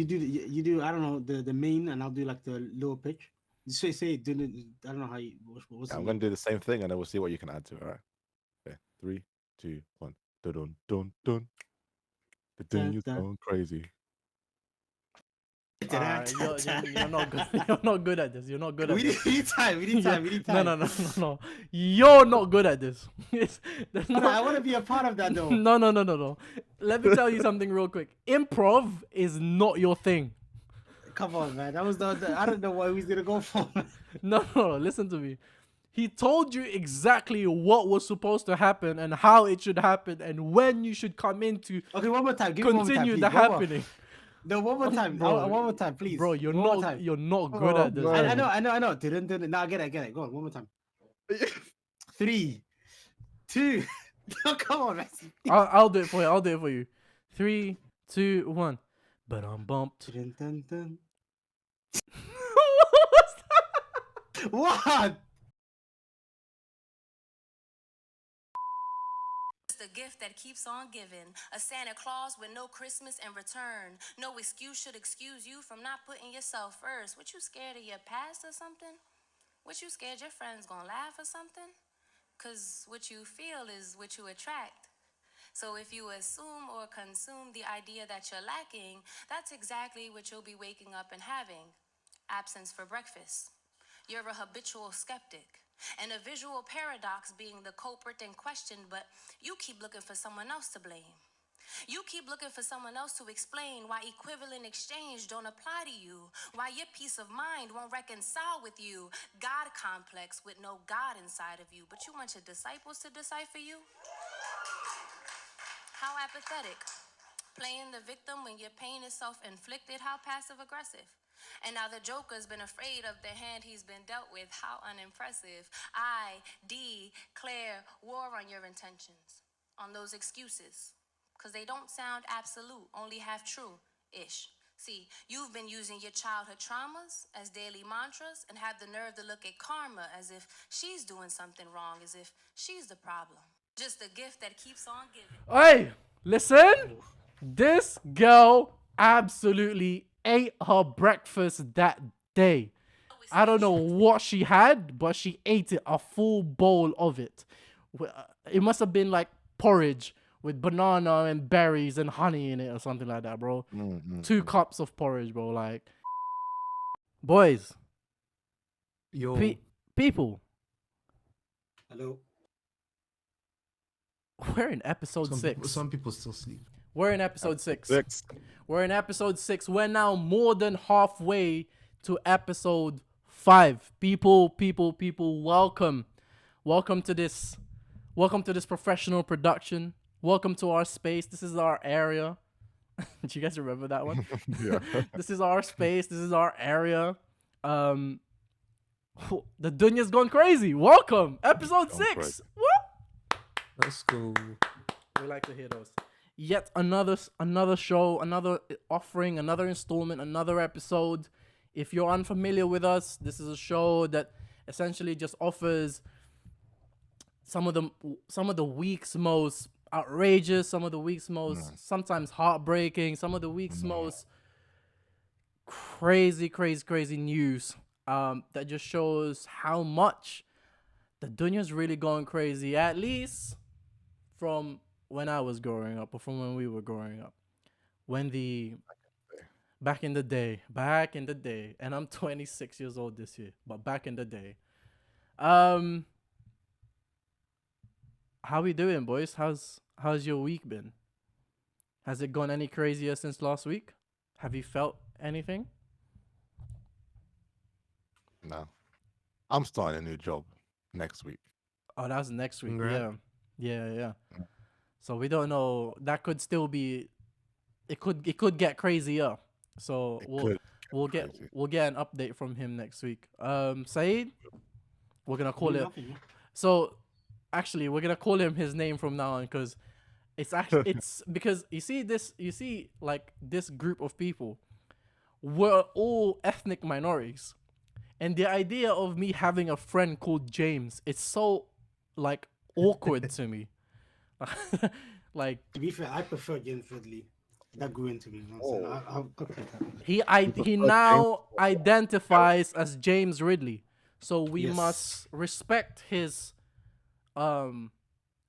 you do. I don't know the main, and I'll do like the lower pitch. Say do I don't know how you what's Yeah, the I'm name? gonna do the same thing, and then we'll see what you can add to it. All right. Okay. Three, two, one. Dun dun dun dun. The Dun, Dunya'S dun, going crazy. dun, dun, You're not good. dun. You're not good at this. You're not good at We need, this. we need time. We need Yeah. time. We need No, time. no, no, no, no. You're not good at this. There's Hold on, no, I want to be a part of that though. no, no, no, no, no. Let me tell you something real quick. Improv is not your thing. Come on, man. That was the I don't know what he was gonna go for. No, no, no. Listen to me. He told you exactly what was supposed to happen and how it should happen and when you should come in to Okay, one more time. Give me one more time, continue please. the One more. happening. No, one more time. Bro, One more time, please. bro, One more time. you're not good Oh at this, man. I know, bro. I know, I know. Didn't. Now I get it, I get it. Go on, one more time. 3, 2. No, come on, man. I'll do it for you. I'll do it for you. 3, 2, 1. But I'm bumped. Dun, dun, dun. What was that? What? The gift that keeps on giving. A Santa Claus with no Christmas in return. No excuse should excuse you from not putting yourself first. What, you scared of your past or something? What, you scared your friends gonna laugh or something? Cause what you feel is what you attract. So if you assume or consume the idea that you're lacking, that's exactly what you'll be waking up and having. Absence for breakfast. You're a habitual skeptic. And a visual paradox being the culprit in question, but you keep looking for someone else to blame. You keep looking for someone else to explain why equivalent exchange don't apply to you, why your peace of mind won't reconcile with you. God complex with no God inside of you, but you want your disciples to decipher you? How apathetic. Playing the victim when your pain is self-inflicted. How passive-aggressive. And now the Joker's been afraid of the hand he's been dealt with. How unimpressive. I declare war on your intentions, on those excuses, because they don't sound absolute, only half true-ish. See, you've been using your childhood traumas as daily mantras and have the nerve to look at karma as if she's doing something wrong, as if she's the problem. Just a gift that keeps on giving. Hey, listen. This girl absolutely ate her breakfast that day. I don't know what she had, but she ate it, a full bowl of it. It must have been like porridge with banana and berries and honey in it or something like that, bro. 2 cups of porridge, bro. Like, boys, Yo, people, Hello. we're in episode 6. some people still sleep. We're in episode 6. 6. We're in episode 6. We're now more than halfway to episode 5. People, welcome. Welcome to this professional production. Welcome to our space. This is our area. Do you guys remember that one? Yeah. This is our space. This is our area. The Dunya'S gone crazy. Welcome. Episode 6. crazy. What? Let's go. We like to hear those. Yet another show, another offering, another installment, another episode. If you're unfamiliar with us, this is a show that essentially just offers some of the week's most outrageous, some of the week's most sometimes heartbreaking, some of the week's most crazy news that just shows how much the Dunya'S really going crazy, at least from when I was growing up or from when we were growing up. Back in the day, and I'm 26 years old this year, but back in the day. How we doing, boys? How's your week been? Has it gone any crazier since last week? Have you felt anything? No. I'm starting a new job next week. Oh, that's next week. Congrats. Yeah. So we don't know. That could still be. It could get crazier. So we'll get an update from him next week. Saeed, we're gonna call it. Nothing. So actually, we're gonna call him his name from now on because it's actually it's because you see like this group of people, we're all ethnic minorities, and the idea of me having a friend called James, it's so like awkward to me. Like, To be fair, I prefer James Ridley. that grew into me. You know what I'm saying? I'll take that. He prefer now identifies as James Ridley, so we Yes. must respect his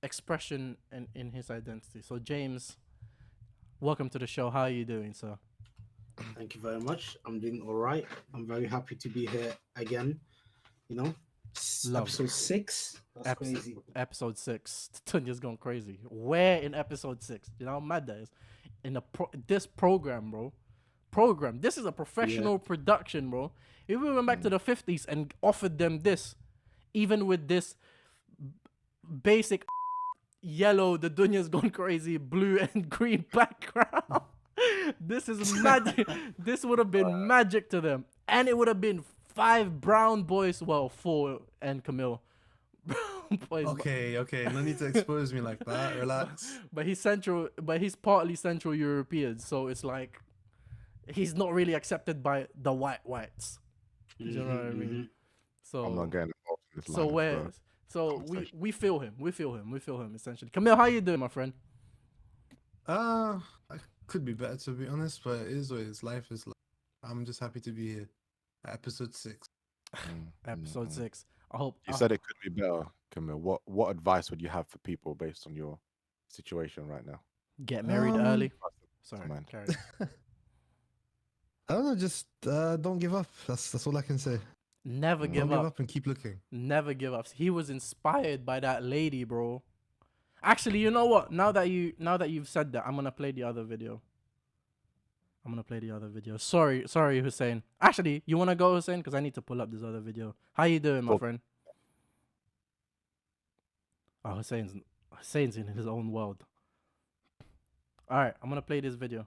expression in his identity. So James, welcome to the show. How are you doing, sir? Thank you very much. I'm doing all right. I'm very happy to be here again. You know, Love episode 6. That's crazy. Episode 6. Tunya's going crazy. Where in episode 6? You know how mad that is? In this program, bro. This is a professional production, bro. If we went back to the 50s and offered them this, even with this basic yellow, the Dunya'S gone crazy, blue and green background. This is magic. This would have been magic to them. And it would have been 5 brown boys. Well, 4 and Camille. Brown boys. Okay. No need to expose me like that. Relax. But he's partly Central European, so it's like he's not really accepted by the whites. Do you know what I mean? So I'm not getting involved in this so line where of, so conversation. we feel him essentially. Camille, how you doing, my friend? I could be better, to be honest, but it is what it is. Life is life. I'm just happy to be here at episode 6. Episode 6. I hope You said it could be better, Camille. What advice would you have for people based on your situation right now? get married early. Come Sorry, on. carry on. I don't know, just don't give up. That's all I can say. Never Don't give give up. up and keep looking. Never give up. He was inspired by that lady, bro. Actually, you know what? Now that you've said that, I'm gonna play the other video. Sorry, Hussein. Actually, you wanna go, Hussein? Because I need to pull up this other video. How you doing, my Cool. friend? Oh, Hussein's in his own world. All right, I'm gonna play this video.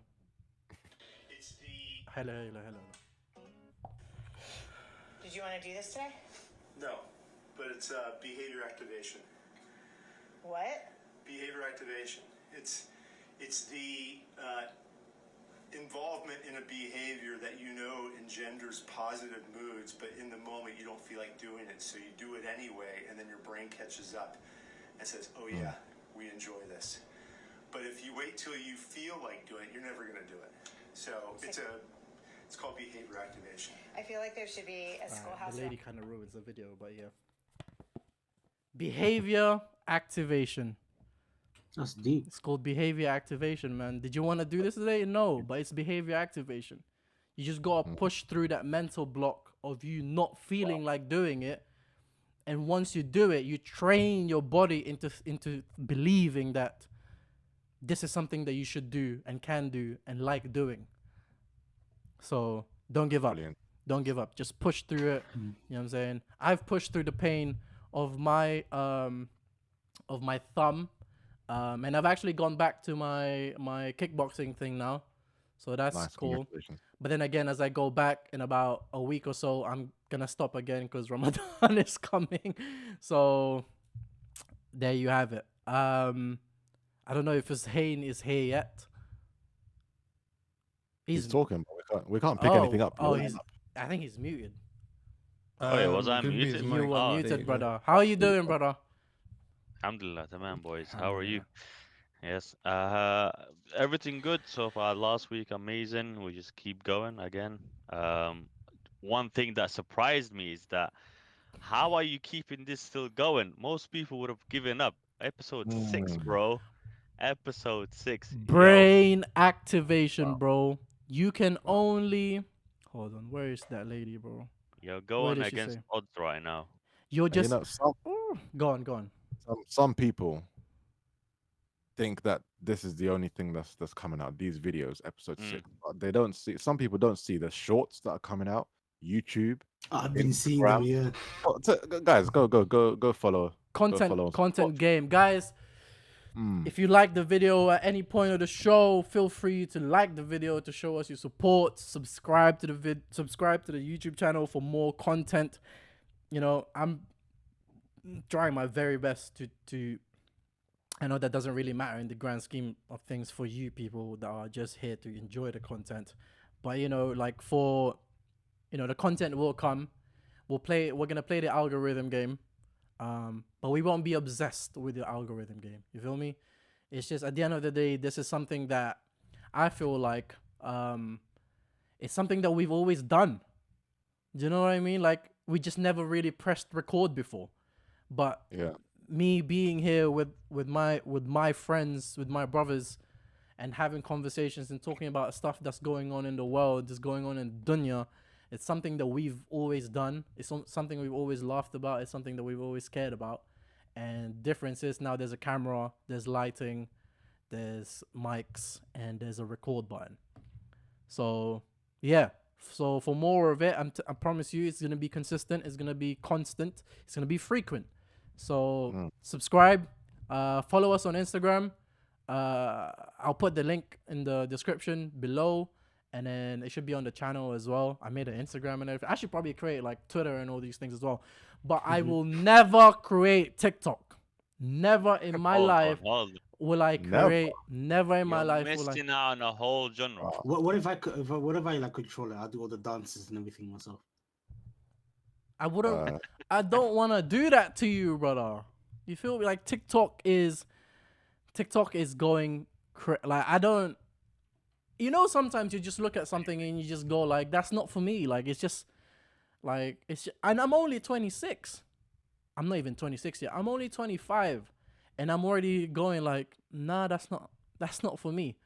It's the Hello. Did you want to do this today? no, but it's behavior activation. What? Behavior activation. It's the involvement in a behavior that you know engenders positive moods, but in the moment you don't feel like doing it, so you do it anyway, and then your brain catches up and says, "Oh yeah, we enjoy this." But if you wait till you feel like doing it, you're never going to do it. So it's called behavior activation. I feel like there should be a schoolhouse. The lady kind of ruins the video, but yeah. Behavior activation. That's deep. It's called behavior activation, man. Did you want to do this today? No, but it's behavior activation. You just gotta push through that mental block of you not feeling like doing it, and once you do it, you train your body into believing that this is something that you should do and can do and like doing. So don't give up. Brilliant. Don't give up. Just push through it. You know what I'm saying? I've pushed through the pain of my thumb. And I've actually gone back to my kickboxing thing now. So that's Nice. cool. Congratulations. But then again, as I go back in about a week or so, I'm going to stop again because Ramadan is coming. So there you have it. I don't know if Hussein is here yet. He's talking, but we can't pick anything up. Oh, I think he's muted. Oh, yeah, was I could be his muted? mic. You were Oh, there muted, you go. brother. How are you doing, brother? Alhamdulillah, tamam, boys. How are you? Yes. Everything good so far. Last week, amazing. We just keep going again. One thing that surprised me is that how are you keeping this still going? Most people would have given up. Episode 6, bro. Episode 6. Yo, Brain activation, bro. You can only hold on. Where is that lady, bro? you're What going did she against say? odds right now. You're And you just know, go on. some people think that this is the only thing that's coming out. These videos, episode 6. But they don't see. Some people don't see the shorts that are coming out. YouTube. I've been seeing them, Instagram. yeah. Oh, guys, go follow. Content game, guys. Mm. If you like the video at any point of the show, feel free to like the video to show us your support. Subscribe to the YouTube channel for more content. You know, I'm trying my very best to I know that doesn't really matter in the grand scheme of things for you people that are just here to enjoy the content. But you know, like for the content will come. We're gonna play the algorithm game. But we won't be obsessed with the algorithm game. You feel me? It's just at the end of the day, this is something that I feel like it's something that we've always done. Do you know what I mean? Like we just never really pressed record before. But Yeah. me being here with my friends, with my brothers, and having conversations and talking about stuff that's going on in the world, that's going on in Dunya, it's something that we've always done. It's something we've always laughed about. It's something that we've always cared about. And difference is now there's a camera, there's lighting, there's mics, and there's a record button. So yeah. So for more of it, I promise you, it's gonna be consistent. It's gonna be constant. It's gonna be frequent. So subscribe, follow us on Instagram. I'll put the link in the description below, and then it should be on the channel as well. I made an Instagram and everything. I should probably create like Twitter and all these things as well. But I will never create TikTok. Never in my life will I create. Never in my life will I. Missing out on a whole genre. What if I like control it? I'll do all the dances and everything myself. I wouldn't. I don't want to do that to you, brother. You feel me? Like TikTok is going like I don't. You know, sometimes you just look at something and you just go like, "That's not for me." Like it's just, and I'm only 26. I'm not even 26 yet. I'm only 25, and I'm already going like, "Nah, that's not for me."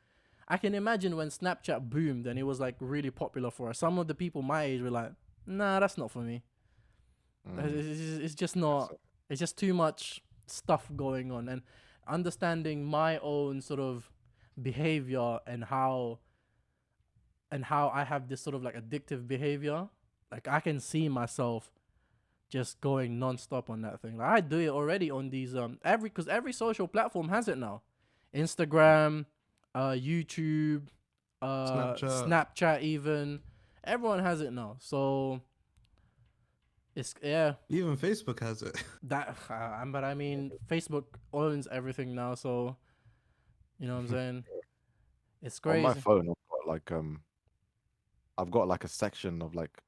I can imagine when Snapchat boomed and it was like really popular for us. Some of the people my age were like, "Nah, that's not for me." It's just not. It's just too much stuff going on, and understanding my own sort of behavior and how I have this sort of like addictive behavior. Like I can see myself just going non-stop on that thing. Like I do it already on these because every social platform has it now. Instagram, YouTube, Snapchat even. Everyone has it now. So it's Even Facebook has it. that but I mean Facebook owns everything now, so you know what I'm saying? It's crazy. On my phone, I've got like a section of like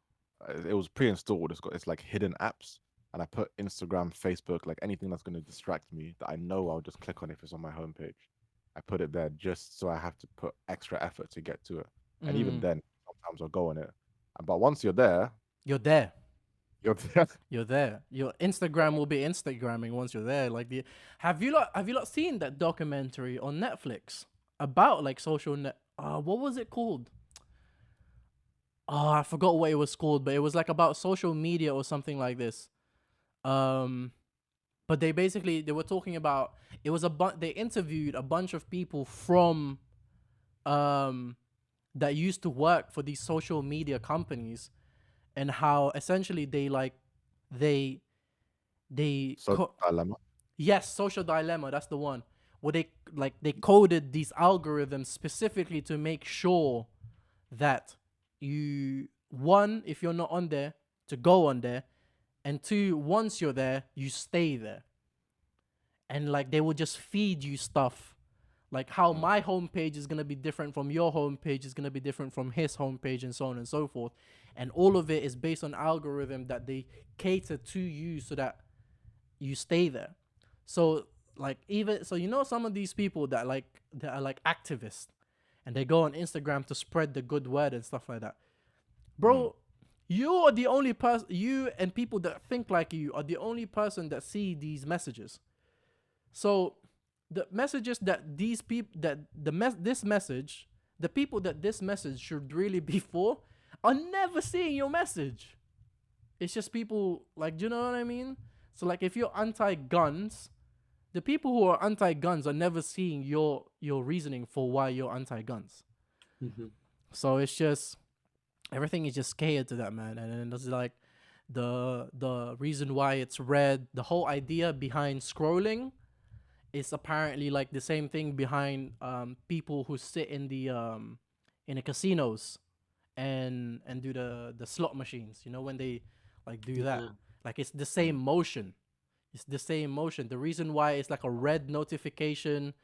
it was pre-installed. It's like hidden apps, and I put Instagram, Facebook, like anything that's going to distract me that I know I'll just click on if it's on my homepage. I put it there just so I have to put extra effort to get to it. And even then, sometimes I'll go on it. But once you're there, You're there. you're there. You're there. Your Instagram will be Instagramming once you're there. Like have you lot seen that documentary on Netflix about like social net? What was it called? I forgot what it was called, but it was like about social media or something like this. But they were talking about it was they interviewed a bunch of people from that used to work for these social media companies, and how essentially they Dilemma. yes, social dilemma, that's the one, where they coded these algorithms specifically to make sure that you, one, if you're not on there, to go on there, and two, once you're there, you stay there. And like they will just feed you stuff, like how my homepage is gonna be different from your homepage, is gonna be different from his homepage, and so on and so forth. And all of it is based on algorithm that they cater to you so that you stay there. So like you know, some of these people that are like activists, and they go on Instagram to spread the good word and stuff like that. Bro, you are the only person, you and people that think like you are the only person that see these messages. So the messages that these people, this message, the people that this message should really be for, are never seeing your message. It's just people like, do you know what I mean? So like if you're anti-guns, the people who are anti-guns are never seeing your reasoning for why you're anti-guns. So it's just, everything is just catered to that, man. And then there's like the reason why it's red, the whole idea behind scrolling is apparently like the same thing behind people who sit in the casinos and do the slot machines, you know, when they like do that. Like it's the same motion. It's the same motion. The reason why it's like a red notification,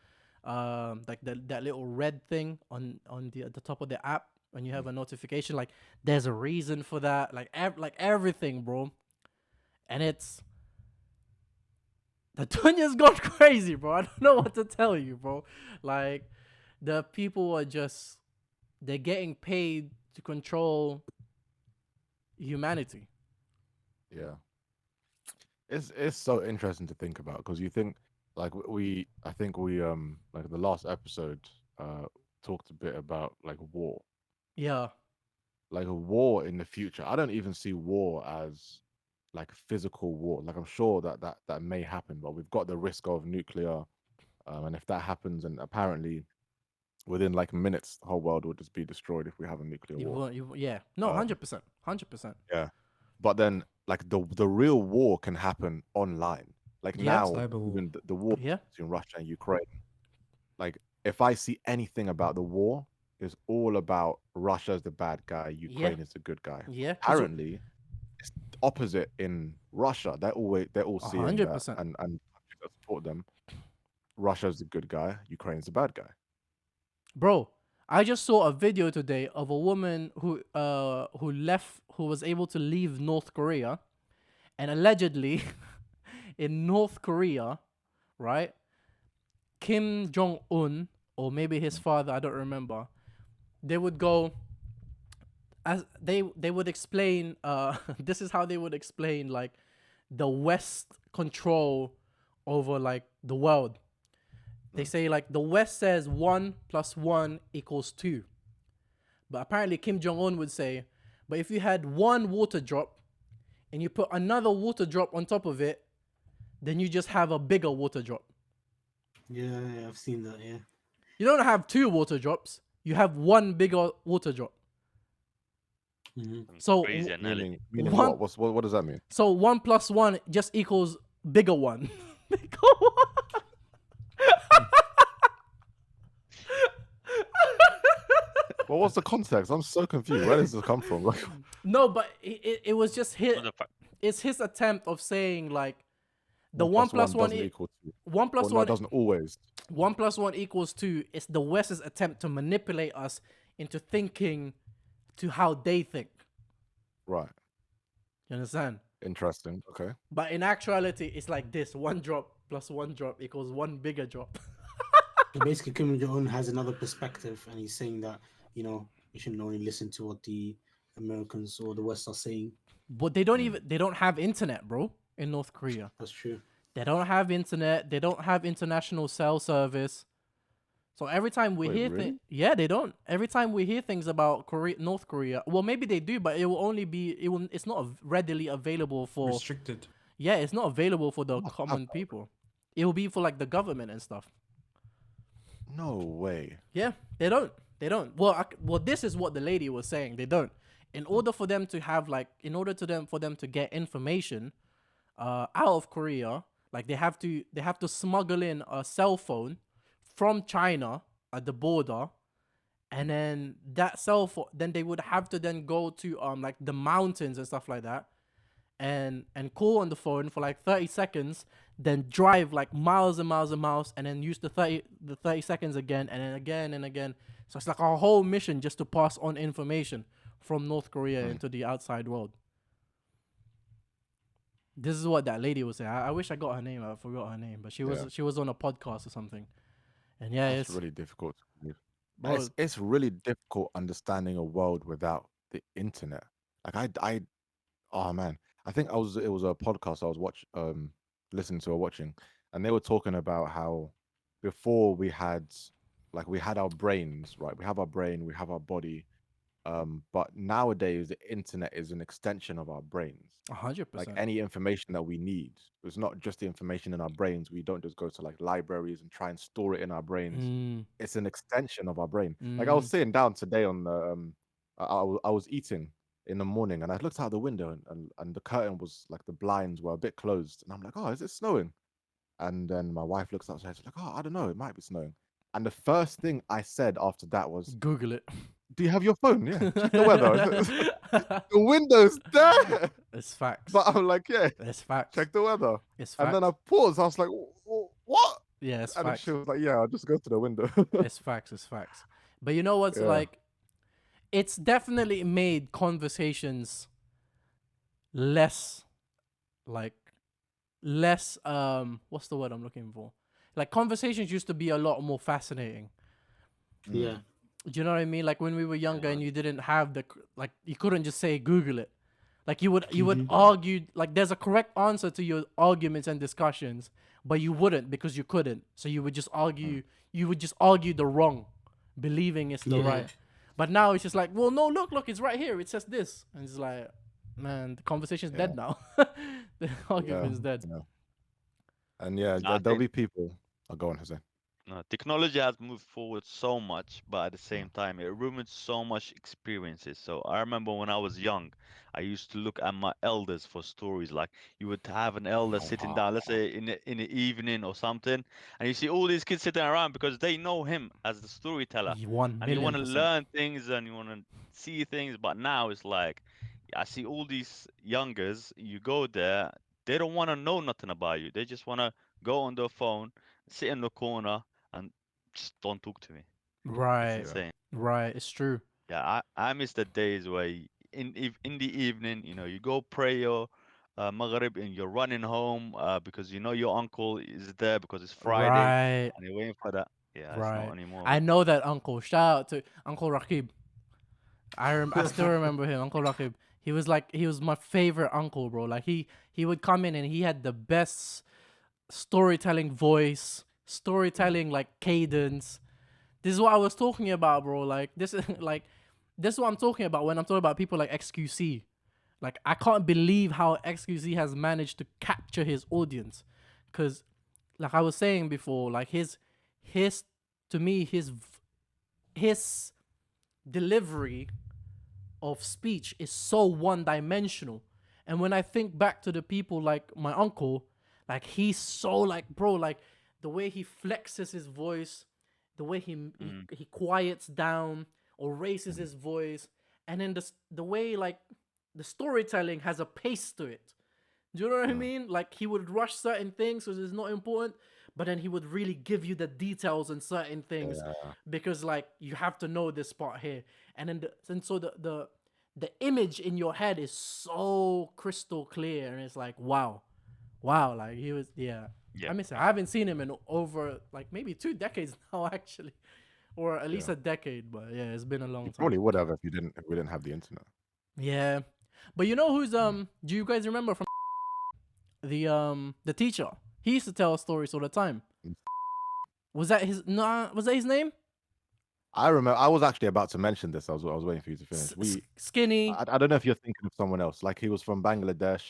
like that little red thing on the top of the app when you have a notification, like there's a reason for that. Like everything, bro. And it's the Dunya'S gone crazy, bro. I don't know what to tell you, bro. Like the people are just they're getting paid to control humanity. Yeah. It's so interesting to think about because you think like I think we like the last episode talked a bit about like war. Yeah. Like a war in the future. I don't even see war as like a physical war. Like I'm sure that may happen, but we've got the risk of nuclear, and if that happens, and apparently within like minutes, the whole world will just be destroyed if we have a nuclear war. Yeah. No, Um, 100%. 100%. yeah, but then like the real war can happen online. Like Yeah. now, Cyber war. even the war Yeah. between Russia and Ukraine. Like if I see anything about the war, it's all about Russia's the bad guy, Ukraine is the good guy. Yeah. 'Cause Apparently, it's opposite in Russia. They're all seeing that 100%. and countries that support them. Russia's the good guy, Ukraine's the bad guy. Bro, I just saw a video today of a woman who was able to leave North Korea, and allegedly in North Korea, right? Kim Jong Un or maybe his father, I don't remember. They would go as they would explain this is how they would explain like the West control over like the world. They say like the West says 1 + 1 = 2. But apparently Kim Jong Un would say, but if you had one water drop and you put another water drop on top of it, then you just have a bigger water drop. Yeah, I've seen that. Yeah. You don't have two water drops. You have one bigger water drop. Mm-hmm. So Crazy analogy. Meaning One- what? What does that mean? so 1 + 1 just equals bigger one. Bigger one. Well, what's the context? I'm so confused. Where does this come from? Like, No, but it was just his. What the fuck? It's his attempt of saying like the 1 1 + 1 doesn't equal 2. 1 Well, + no, 1 it doesn't always. 1 + 1 = 2. It's the West's attempt to manipulate us into thinking to how they think. Right. You understand? Interesting. Okay. But in actuality, it's like this: 1 drop + 1 drop = 1 bigger drop. So basically, Kim Jong Un has another perspective, and he's saying that we shouldn't only listen to what the Americans or the West are saying. But they don't have internet, bro, in North Korea. That's true. They don't have internet. They don't have international cell service. So every time we Wait, hear really? things, yeah, they don't. Every time we hear things about North Korea, well, maybe they do, but it will only be it's not readily available for. Restricted. Yeah, it's not available for the Must have common that. people. It will be for like the government and stuff. No way. Yeah, they don't. They don't. Well, this is what the lady was saying. They don't. In order for them to have like, for them to get information, out of Korea, like they have to smuggle in a cell phone from China at the border, and then that cell phone, then they would have to then go to like the mountains and stuff like that, and call on the phone for like 30 seconds, then drive like miles and miles and miles, and then use the 30 seconds again, and then again and again. So it's like a whole mission just to pass on information from North Korea into the outside world. This is what that lady was saying. I wish I got her name. I forgot her name, but she was on a podcast or something. And yeah, It's it's really difficult to believe. bro, It's really difficult understanding a world without the internet. Like oh man, I think it was a podcast I was listening to or watching, and they were talking about how before we had our brains, right? We have our brain, we have our body, but nowadays the internet is an extension of our brains. 100%. Like any information that we need, it's not just the information in our brains. We don't just go to like libraries and try and store it in our brains. Mm, It's an extension of our brain. Like I was sitting down today on the I was eating in the morning, and I looked out the window, and the curtain was like, the blinds were a bit closed, and I'm like, oh, is it snowing? And then my wife looks outside, she's like, oh, I don't know, it might be snowing. And the first thing I said after that was, Google it. do you have your phone? Yeah, check the weather. The window's there. It's facts. But I'm like, yeah, It's facts. check the weather. It's And facts. then I paused. I was like, what? Yeah, it's And then facts. she was like, yeah, I'll just go to the window. It's facts. It's facts. But you know what's Yeah. like? It's definitely made conversations less, like, less. What's the word I'm looking for? Like conversations used to be a lot more fascinating. Yeah. Do you know what I mean? Like when we were younger and you didn't have like you couldn't just say Google it. Like you would argue, like there's a correct answer to your arguments and discussions, but you wouldn't because you couldn't. So you would just argue. You would just argue the wrong, believing it's the Yeah. right. But now it's just like, well, no, look, it's right here. It says this, and it's like, man, the conversation's dead now. The argument's dead. Yeah. And yeah, I there'll think be people. I'll go on, Jose. no, technology has moved forward so much, but at the same time, it ruins so much experiences. So I remember when I was young, I used to look at my elders for stories. Like you would have an elder sitting down, let's say in the evening or something, and you see all these kids sitting around because they know him as the storyteller, One and you want million to percent. learn things and you want to see things. But now it's like, I see all these youngers. You go there, they don't want to know nothing about you. They just want to go on their phone, sit in the corner and just don't talk to me. It's Right, Yeah. insane. right. It's true. Yeah, I miss the days where in the evening, you go pray your Maghrib and you're running home because you know your uncle is there because it's Friday Right, and you're waiting for that. Yeah, it's not right. anymore, I man. know that uncle. Shout out to Uncle Rakib. I still remember him, Uncle Rakib. He was my favorite uncle, bro. Like he would come in and he had the best storytelling voice, storytelling like cadence. This is what I was talking about, bro. Like this is like this is what I'm talking about when I'm talking about people like XQC. Like I can't believe how XQC has managed to capture his audience, because like I was saying before, like his to me his delivery of speech is so one dimensional. And when I think back to the people like my uncle, like he's so like, bro, like the way he flexes his voice, the way Mm, he quiets down or raises his voice, and then the way like the storytelling has a pace to it. Do you know what I mean? Like he would rush certain things because it's not important, but then he would really give you the details on certain things because like you have to know this part here. And then and so the image in your head is so crystal clear, and it's like wow, wow, like he was yeah. I yeah. miss it. I haven't seen him in over like maybe 2 decades now actually, or at least Yeah. a decade. But yeah, it's been a long You time. probably would have if we didn't have the internet. Yeah, but you know who's Do you guys remember from the teacher? He used to tell stories all the time. Was that his nah? Was that his name? I remember. I was actually about to mention this. I was waiting for you to finish. Skinny. I don't know if you're thinking of someone else. Like he was from Bangladesh.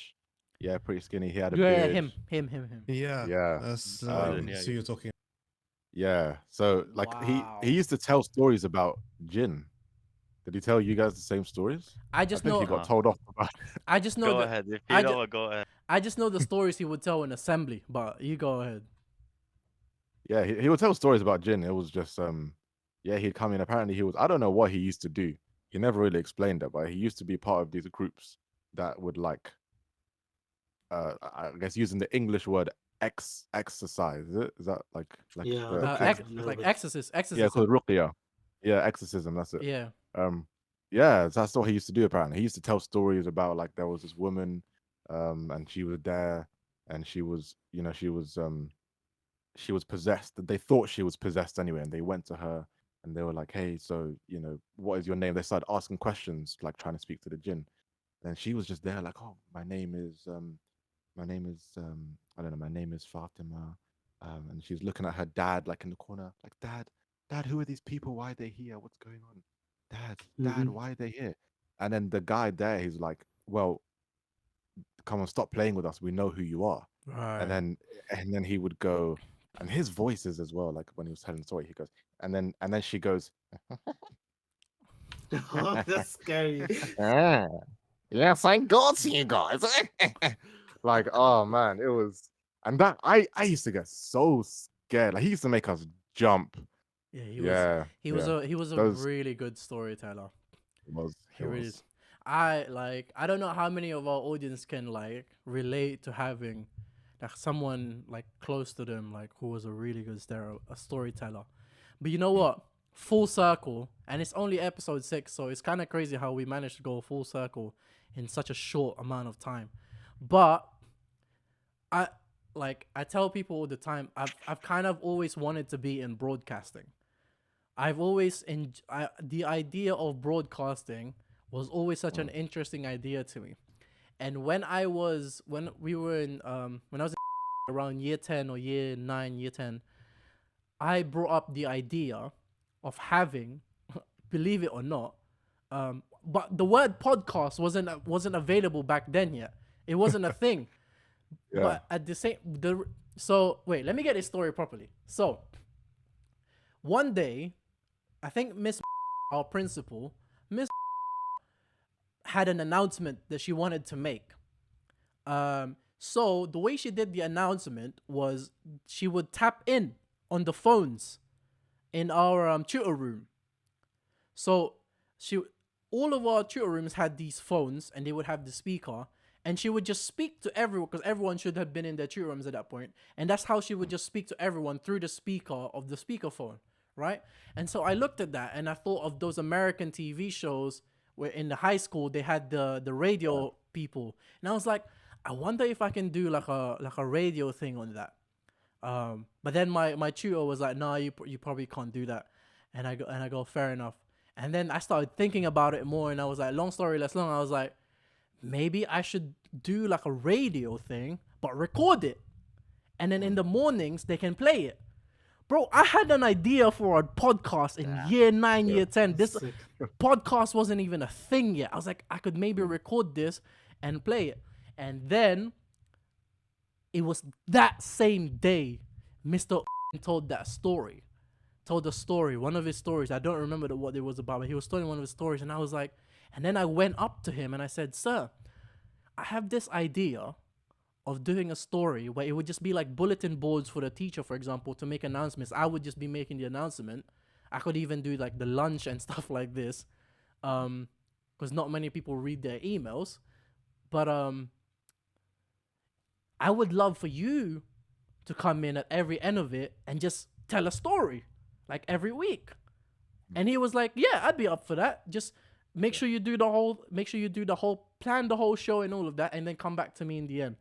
Yeah, pretty skinny. He had a Yeah, beard. him. Yeah, Yeah. that's Amazing, yeah, so you're talking. Yeah. So like Wow. he used to tell stories about jinn. Did he tell you guys the same stories? I I just think he know. got Uh, told off about I just know go that. ahead. If I you just. know it, go ahead. I just know the stories he would tell in assembly. But you go ahead. Yeah, he would tell stories about jinn. It was just yeah, he'd come in. Apparently he was I don't know what he used to do. He never really explained it, but he used to be part of these groups that would like I guess using the English word exercise. Is it? Is that like Yeah, the okay. ex- Like Nervous. exorcist, yeah, exorcism. called ruqya. Yeah, exorcism, that's it. Yeah. Um yeah, that's what he used to do apparently. He used to tell stories about like there was this woman and she was there and she was possessed. They thought she was possessed anyway, and they went to her and they were like, "Hey, so what is your name?" They started asking questions, like trying to speak to the jinn. And she was just there, like, "Oh, my name is, I don't know, my name is Fatima." And she's looking at her dad, like in the corner, like, Dad, who are these people? Why are they here? What's going on? Dad, Mhm. why are they here? And then the guy there, he's like, "Well, come on, stop playing with us. We know who you are." And Right. then he would go, and his voices as well, like when he was telling the story, he goes, and then she goes, Oh, that's scary. "Ah, yes, I got you guys." Like, oh man, it was, and that I used to get so scared. Like he used to make us jump. Yeah. Yeah, yeah. He was a Those really good storyteller. it He really. was. I don't know how many of our audience can like relate to having like someone like close to them like who was a really good a storyteller. But you know what? Full circle, and it's only episode 6, so it's kind of crazy how we managed to go full circle in such a short amount of time. But I I tell people all the time I've kind of always wanted to be in broadcasting. I've always the idea of broadcasting was always such an interesting idea to me. And when we were in when I was in around year 10 or year 9, year 10, I brought up the idea of having, believe it or not, but the word podcast wasn't available back then yet. It wasn't a thing. Yeah. But at the same so wait, let me get this story properly. So one day, I think Miss our principal, Miss had an announcement that she wanted to make. So the way she did the announcement was she would tap in on the phones in our tutor room. So all of our tutor rooms had these phones, and they would have the speaker, and she would just speak to everyone because everyone should have been in their tutor rooms at that point, and that's how she would just speak to everyone through the speaker of the speakerphone, right? And so I looked at that, and I thought of those American TV shows where in the high school they had the radio people, and I was like, I wonder if I can do like a radio thing on that. But then my tutor was like, no, you probably can't do that, and I go fair enough. And then I started thinking about it more, and I was like, long story less long, I was like, maybe I should do like a radio thing, but record it, and then in the mornings they can play it. Bro, I had an idea for a podcast in year 9, year 10. This Sick. podcast wasn't even a thing yet. I was like, I could maybe record this and play it. And then it was that same day Mr. told that story. Told the story, one of his stories. I don't remember what it was about, but he was telling one of his stories, and I was like, and then I went up to him and I said, sir, I have this idea of doing a story where it would just be like bulletin boards for the teacher, for example, to make announcements. I would just be making the announcement. I could even do like the lunch and stuff like this, because not many people read their emails. But I would love for you to come in at every end of it and just tell a story, like every week. And he was like, yeah, I'd be up for that. Just make sure you do the whole, plan the whole show and all of that, and then come back to me in the end.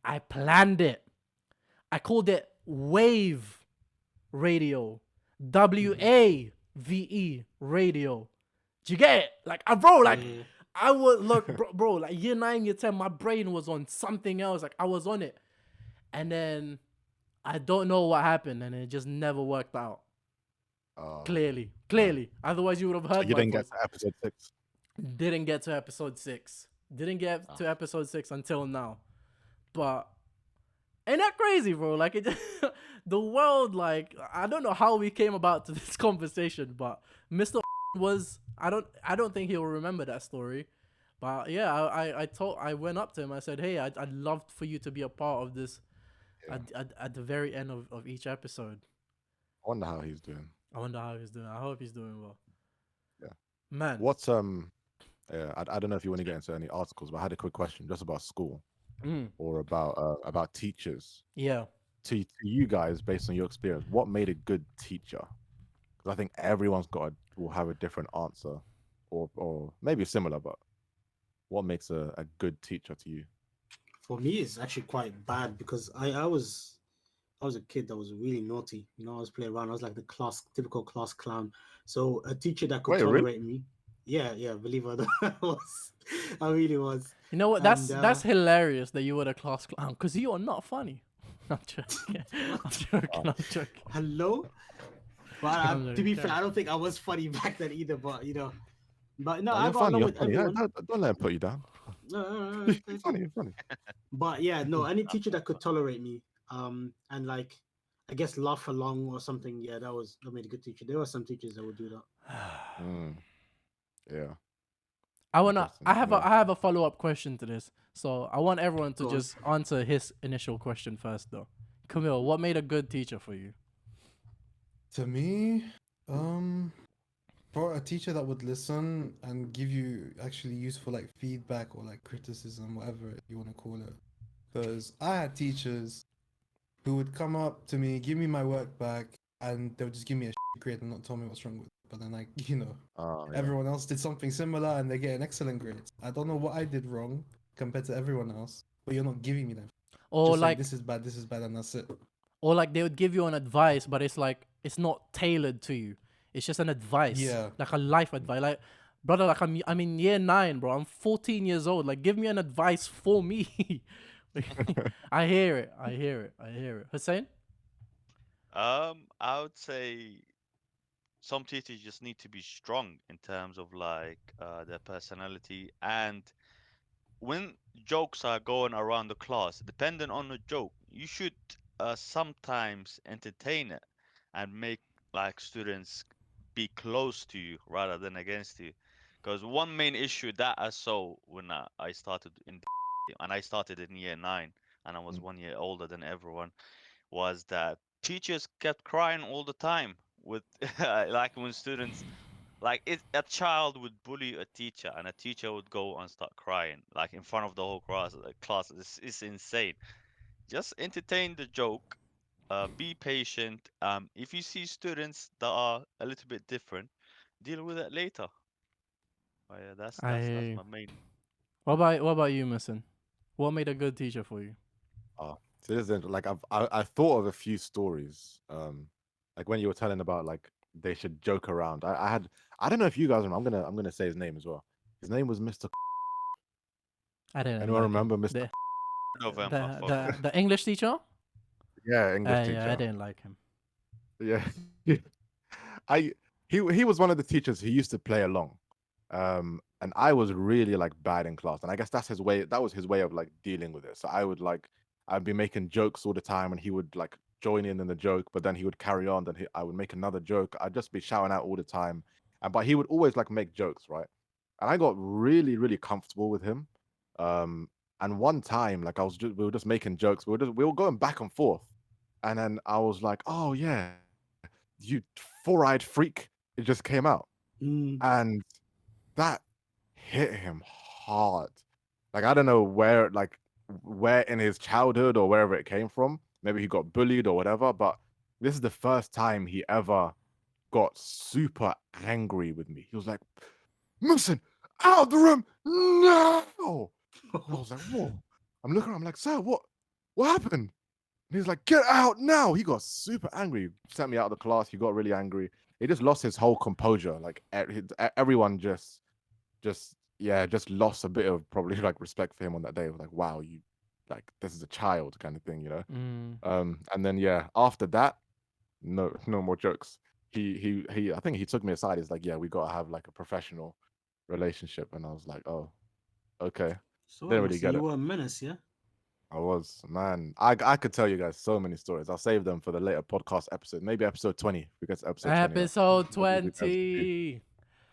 I planned it. I called it Wave Radio. WAVE Radio. Do you get it? Like, bro, like, I would look, bro, like year 9, year 10, my brain was on something else. Like, I was on it. And then I don't know what happened, and it just never worked out. Clearly. Otherwise, you would have heard You my didn't voice. get to episode 6. Didn't get to episode 6. Didn't get to episode 6 until now. But ain't that crazy, bro? Like, it, the world, like, I don't know how we came about to this conversation, but Mr. was, I don't think he'll remember that story. But yeah, I went up to him. I said, hey, I'd love for you to be a part of this at the very end of each episode. I wonder how he's doing. I wonder how he's doing. I hope he's doing well. Yeah. Man. What's yeah, I don't know if you want to get into any articles, but I had a quick question just about school or about teachers. Yeah. To you guys, based on your experience, what made a good teacher? Because I think everyone's will have a different answer, or maybe similar, but what makes a good teacher to you? For me, it's actually quite bad because I was a kid that was really naughty. You know, I was playing around. I was like the typical class clown. So a teacher that could Wait, really? tolerate me. Yeah, believe it or not, I really was. You know what? And, That's hilarious that you were a class clown, because you are not funny. I'm joking. I'm joking. Hello? But to be fair, I don't think I was funny back then either. But you know, but no, I You're got funny. along You're with funny. everyone. Don't let him put you down. No, You're funny. You're funny. But yeah, no, any teacher that could tolerate me, and like, I guess laugh along or something. Yeah, that made a good teacher. There were some teachers that would do that. Yeah. I have a follow-up question to this. So I want everyone to Go on. just answer his initial question first, though. Camille, what made a good teacher for you? To me, for a teacher that would listen and give you actually useful like feedback or like criticism, whatever you want to call it. Because I had teachers who would come up to me, give me my work back, and they would just give me a grade and not tell me what's wrong with it. But then, like, you know, Yeah. everyone else did something similar and they get an excellent grade. I don't know what I did wrong compared to everyone else, but you're not giving me that. Or Just like, this is bad, and that's it. or like they would give you an advice, but it's like it's not tailored to you. It's just an advice, Yeah. like a life advice. Like, brother, like I'm in year 9, bro. I'm 14 years old. Like, give me an advice for me. I hear it. I hear it. I hear it. Hussein? I would say some teachers just need to be strong in terms of like their personality, and when jokes are going around the class, depending on the joke, you should sometimes entertain it and make like students be close to you rather than against you. Because one main issue that I saw when I started in and I started in year 9 and I was Mm. 1 year older than everyone was that teachers kept crying all the time with like when students like a child would bully a teacher, and a teacher would go and start crying, like in front of the whole class. The class is insane. Just entertain the joke. Be patient. If you see students that are a little bit different, deal with it later. Oh, yeah, I hear that's you. my main. What about you, Mason? What made a good teacher for you? Oh, so this is like I thought of a few stories. Like when you were telling about like they should joke around. I had I don't know if you guys remember. I'm gonna say his name as well. His name was Mr. I didn't Anyone like him. remember Mr. The Of him, I the fuck with. the, the English teacher? Yeah, English Yeah, I teacher. didn't like him. Yeah. I he was one of the teachers who used to play along. And I was really like bad in class. And I guess that's his way, that was his way of like dealing with it. So I'd be making jokes all the time and he would like join in the joke, but then he would carry on, then I would make another joke. I'd just be shouting out all the time. And but he would always like make jokes, right? And I got really, really comfortable with him. Um, and one time, like we were just making jokes. We were going back and forth. And then I was like, "Oh yeah, you four-eyed freak!" It just came out, Mm. and that hit him hard. Like I don't know where in his childhood or wherever it came from. Maybe he got bullied or whatever. But this is the first time he ever got super angry with me. He was like, "Listen, out of the room now!" And I was like, "Whoa!" I'm looking. I'm like, "Sir, what happened?" And he's like, "Get out now!" He got super angry. Sent me out of the class. He got really angry. He just lost his whole composure. Like everyone just yeah, just lost a bit of probably like respect for him on that day. It was like, wow, you like this is a child kind of thing, you know. Mm. And then yeah, after that, no more jokes. He I think he took me aside. He's like, yeah, we gotta have like a professional relationship, and I was like, oh, okay. So Didn't what, really Mason, get you it. were a menace, yeah? I was, man. I could tell you guys so many stories. I'll save them for the later podcast episode. Maybe episode 20. If we get to episode 20, Episode I'll give you guys a few.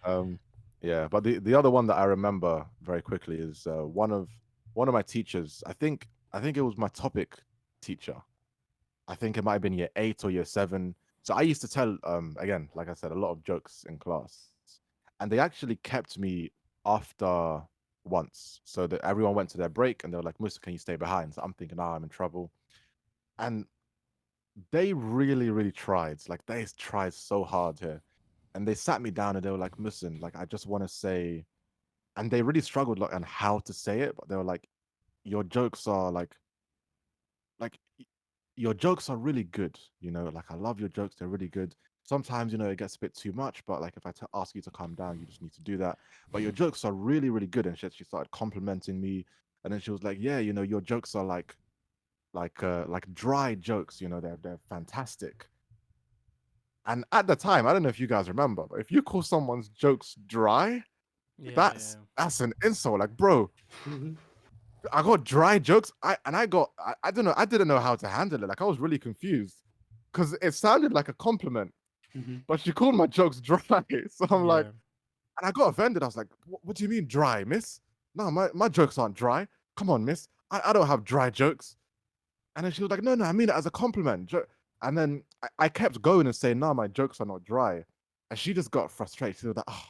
20. Um, yeah, but the other one that I remember very quickly is one of my teachers. I think it was my topic teacher. I think it might have been year 8 or year 7. So I used to tell again, like I said, a lot of jokes in class, and they actually kept me after once, so that everyone went to their break, and they were like, "Musa, can you stay behind?" So I'm thinking, "Ah, I'm in trouble," and they really, really tried. Like they tried so hard here, and they sat me down and they were like, "Listen, like I just want to say," and they really struggled like on how to say it, but they were like, "Your jokes are like your jokes are really good. You know, like I love your jokes; they're really good. Sometimes, it gets a bit too much, but like if I ask you to calm down, you just need to do that. But your jokes are really, really good." And she started complimenting me, and then she was like, "Yeah, your jokes are like dry jokes. They're fantastic." And at the time, I don't know if you guys remember, but if you call someone's jokes dry, Yeah, that's yeah. that's an insult. Like, bro, Hmm. I got dry jokes. I don't know. I didn't know how to handle it. Like, I was really confused because it sounded like a compliment, Hmm. but she called my jokes dry. So I'm like, Yeah. and I got offended. I was like, what do you mean dry, miss? No, my jokes aren't dry. Come on, miss. I don't have dry jokes. And then she was like, no, I mean it as a compliment. And then I kept going and saying, no, my jokes are not dry. And she just got frustrated. She was like, oh,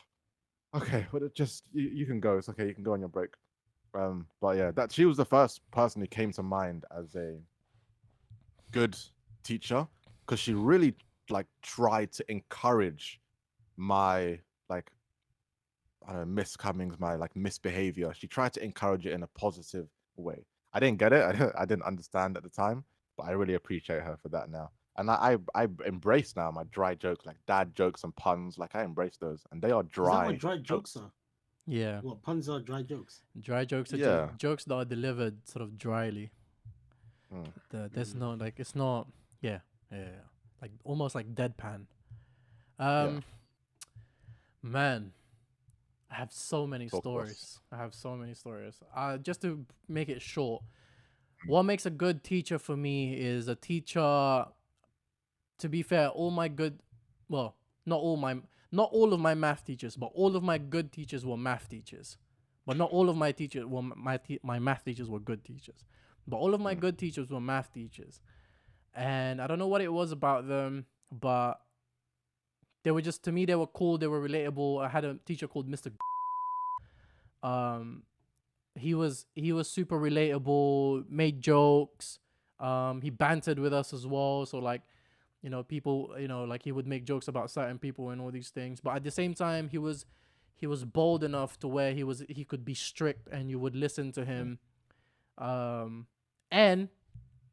okay, well, you can go. It's okay. You can go on your break. But yeah, that she was the first person who came to mind as a good teacher because she really like tried to encourage my like I don't know, miscomings, my like misbehavior. She tried to encourage it in a positive way. I didn't get it. I didn't understand at the time, but I really appreciate her for that now. And I embrace now my dry jokes, like dad jokes and puns. Like I embrace those, and they are Is that what dry dry jokes jokes. are? Yeah. What puns are dry jokes? Dry jokes are just Yeah. jokes that are delivered sort of dryly. Mm. There's no like it's not yeah, yeah. Like almost like deadpan. Yeah. Man, I have so many Talk to us. stories. I have so many stories. Just to make it short, what makes a good teacher for me is a teacher. To be fair, all my good, well, not all of my math teachers, but all of my good teachers were math teachers. But not all of my teachers were my math teachers were good teachers. But all of my Mm. good teachers were math teachers, and I don't know what it was about them, but they were just, to me, they were cool. They were relatable. I had a teacher called Mr. Um, he was super relatable, made jokes. He bantered with us as well. So like, people, like he would make jokes about certain people and all these things. But at the same time, he was bold enough to where he could be strict and you would listen to him. And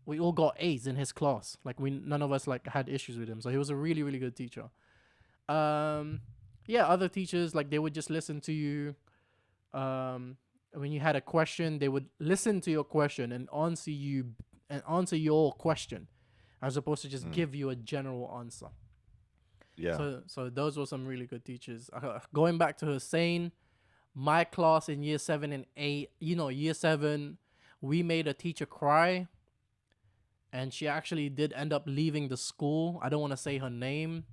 we all got A's in his class. Like none of us like had issues with him. So he was a really, really good teacher. Yeah, other teachers, like, they would just listen to you. When you had a question, they would listen to your question and answer your question, as opposed to just Mm. give you a general answer. Yeah. So those were some really good teachers. Going back to Hussein, my class in year 7 and 8, year 7, we made a teacher cry, and she actually did end up leaving the school. I don't want to say her name.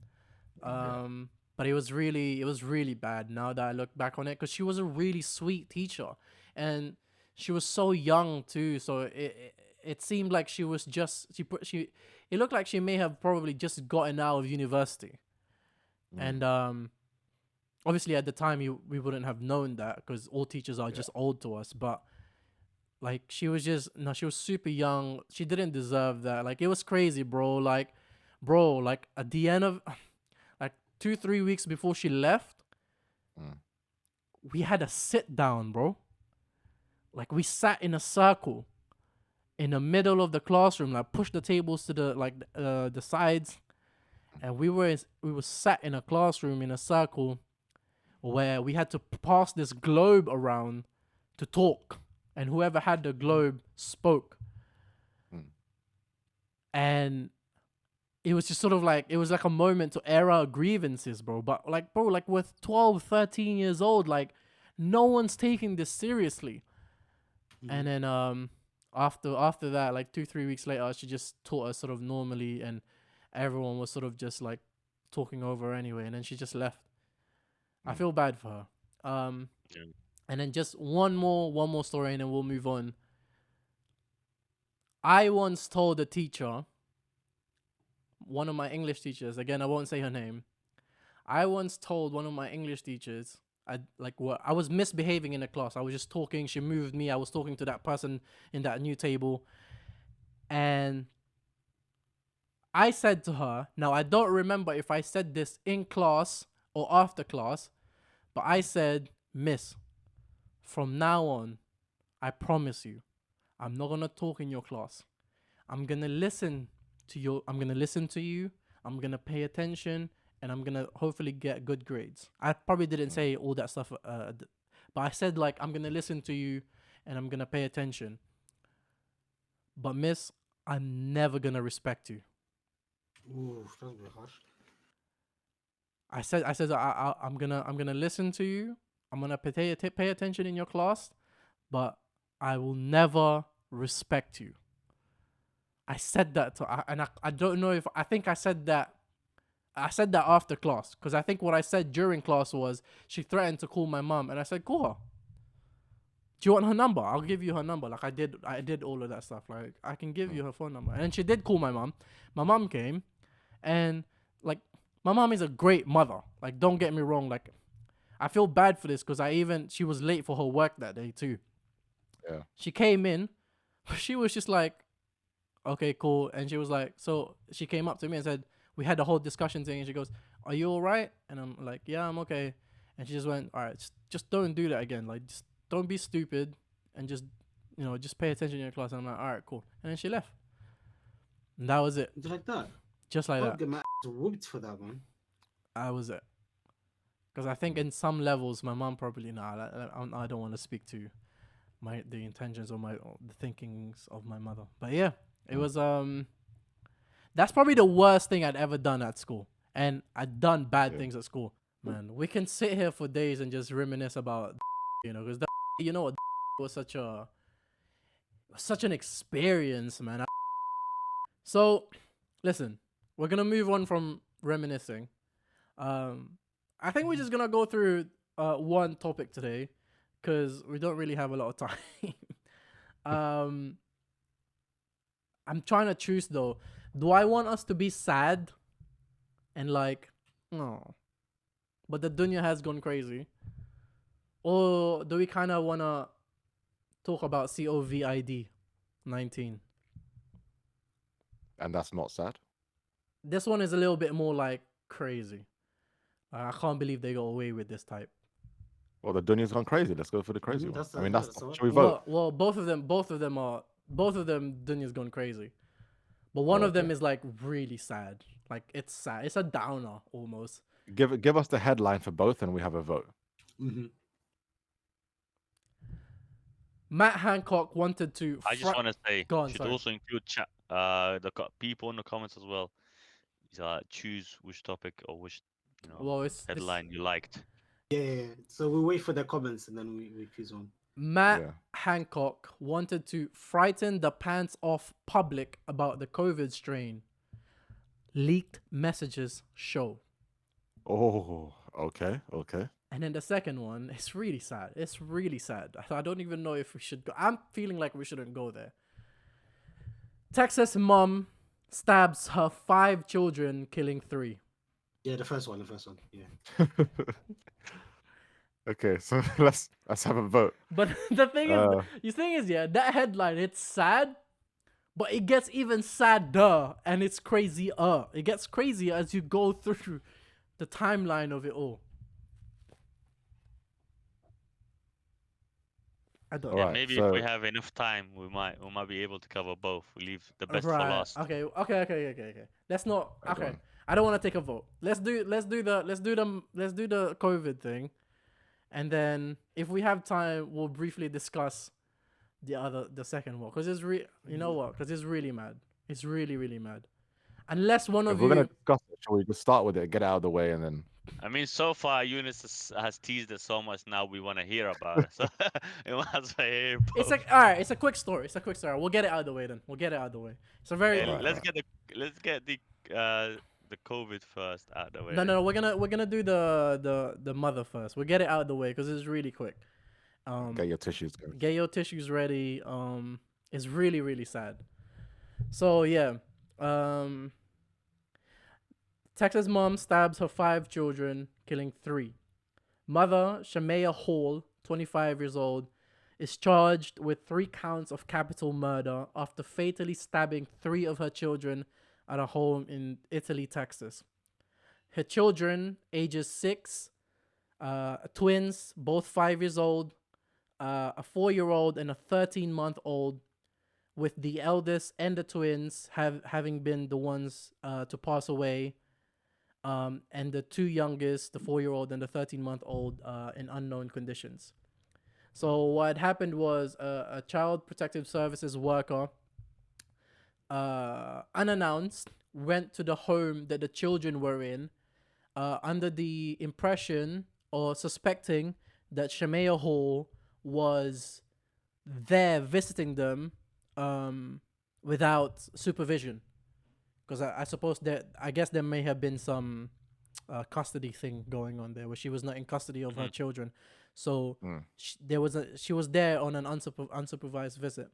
But it was really bad now that I look back on it, because she was a really sweet teacher, and she was so young too. So it seemed like she was just it looked like she may have probably just gotten out of university, and obviously at the time we wouldn't have known that, because all teachers are just old to us. But like, she was super young. She didn't deserve that. Like, it was crazy, bro. Like at the end of 2-3 weeks before she left, we had a sit down, bro. Like, we sat in a circle in the middle of the classroom, like pushed the tables to the sides, and we were sat in a classroom in a circle where we had to pass this globe around to talk, and whoever had the globe spoke. And it was just sort of like, it was like a moment to air our grievances, bro. But like, bro, like, with 12, 13 years old, like, no one's taking this seriously. And then after that, like 2-3 weeks later, she just taught us sort of normally, and everyone was sort of just like talking over her anyway, and then she just left. I feel bad for her. And then just one more story, and then we'll move on. I once told a teacher, one of my English teachers, again, I won't say her name. I once told one of my English teachers, I was misbehaving in the class. I was just talking. She moved me. I was talking to that person in that new table. And I said to her, now I don't remember if I said this in class or after class, but I said, Miss, from now on, I promise you, I'm not going to talk in your class. I'm going to listen to you. I'm going to pay attention, and I'm going to hopefully get good grades. I probably didn't say all that stuff, but I said, like, I'm going to listen to you, and I'm going to pay attention. But miss, I'm never going to respect you. Ooh, that's a bit harsh. I said I'm gonna listen to you. I'm gonna pay attention in your class, but I will never respect you. I said that I don't know if I think I said that. I said that after class, because I think what I said during class was she threatened to call my mom, and I said, call her. Do you want her number? I'll give you her number. Like, I did all of that stuff. Like, I can give you her phone number. And she did call my mom. My mom came, and like, my mom is a great mother. Like, don't get me wrong. Like, I feel bad for this, because she was late for her work that day too. Yeah. She came in, she was just like, okay, cool. And she was like, so she came up to me and said, we had the whole discussion thing, and she goes, are you all right? And I'm like, yeah, I'm okay. And she just went, all right, just don't do that again. Like, just don't be stupid, and just pay attention in your class. And I'm like, all right, cool. And then she left. And that was it. Just like that. Just like I'll that. get my ass whooped for that, man. I was it. Because I think in some levels, my mom probably I don't want to speak to the intentions or the thinkings of my mother. But yeah, it was that's probably the worst thing I'd ever done at school. And I'd done bad Yeah. things at school. Man, we can sit here for days and just reminisce about because was such an experience, man. So, listen, we're gonna move on from reminiscing. I think we're just gonna go through one topic today because we don't really have a lot of time. um, I'm trying to choose though. Do I want us to be sad and like, no, but the dunya has gone crazy, or do we kind of wanna talk about COVID-19? And that's not sad. This one is a little bit more like crazy. I can't believe they got away with this type. Well, the Dunya'S gone crazy. Let's go for the crazy one. That's I mean, yeah, that's. so Should we vote? Well, both of them Dunya's gone crazy. But one Oh, of them okay. is like really sad. Like it's sad. It's a downer almost. Give us the headline for both, and we have a vote. Matt Hancock wanted to. I just want to say, Go on, should sorry. also include people in the comments as well. Choose which topic or which Well, it's headline you liked. yeah. So we wait for the comments and then we choose one. Matt Yeah. Hancock wanted to frighten the pants off public about the COVID strain. Leaked messages show. Oh, okay. And then the second one, it's really sad. It's really sad. I don't even know if we should go. I'm feeling like we shouldn't go there. Texas mom stabs her 5 children, killing 3. Yeah, the first one. Yeah. Okay, so let's have a vote. But the thing is, that headline, it's sad, but it gets even sadder and it's crazier. It gets crazier as you go through the timeline of it all. I don't All know. right, Maybe so- if we have enough time, we might be able to cover both. We leave the best for Right. last. Okay. Let's not. Right, go Okay. on. I don't want to take a vote. Let's do the COVID thing, and then if we have time, we'll briefly discuss the second one because you know what? Because it's really mad. It's really really mad. Unless one If of we're gonna you. discuss it, shall we just start with it, get it out of the way, and then I mean, so far Eunice has teased it so much. Now we want to hear about it. So we might as well hear It's both. like all right. It's a quick story. We'll get it out of the way then. It's a very. Hey, Alright, let's get the COVID first out of the way. No. We're gonna do the mother first. We'll get it out of the way because it's really quick. get your tissues going. Get your tissues ready. It's really really sad. So yeah, Texas mom stabs her 5 children, killing 3. Mother Shamea Hall, 25 years old, is charged with 3 counts of capital murder after fatally stabbing 3 of her children at a home in Italy, Texas. Her children, ages 6, twins, both 5 years old, a 4-year-old and a 13-month-old, with the eldest and the twins having been the ones to pass away, and the 2 youngest, the 4-year-old and the 13-month-old, in unknown conditions. So what happened was a child protective services worker, unannounced, went to the home that the children were in, under the impression or suspecting that Shamea Hall was there visiting them without supervision. Because I suppose I guess there may have been some custody thing going on there where she was not in custody of her children. So she was there on an unsupervised visit.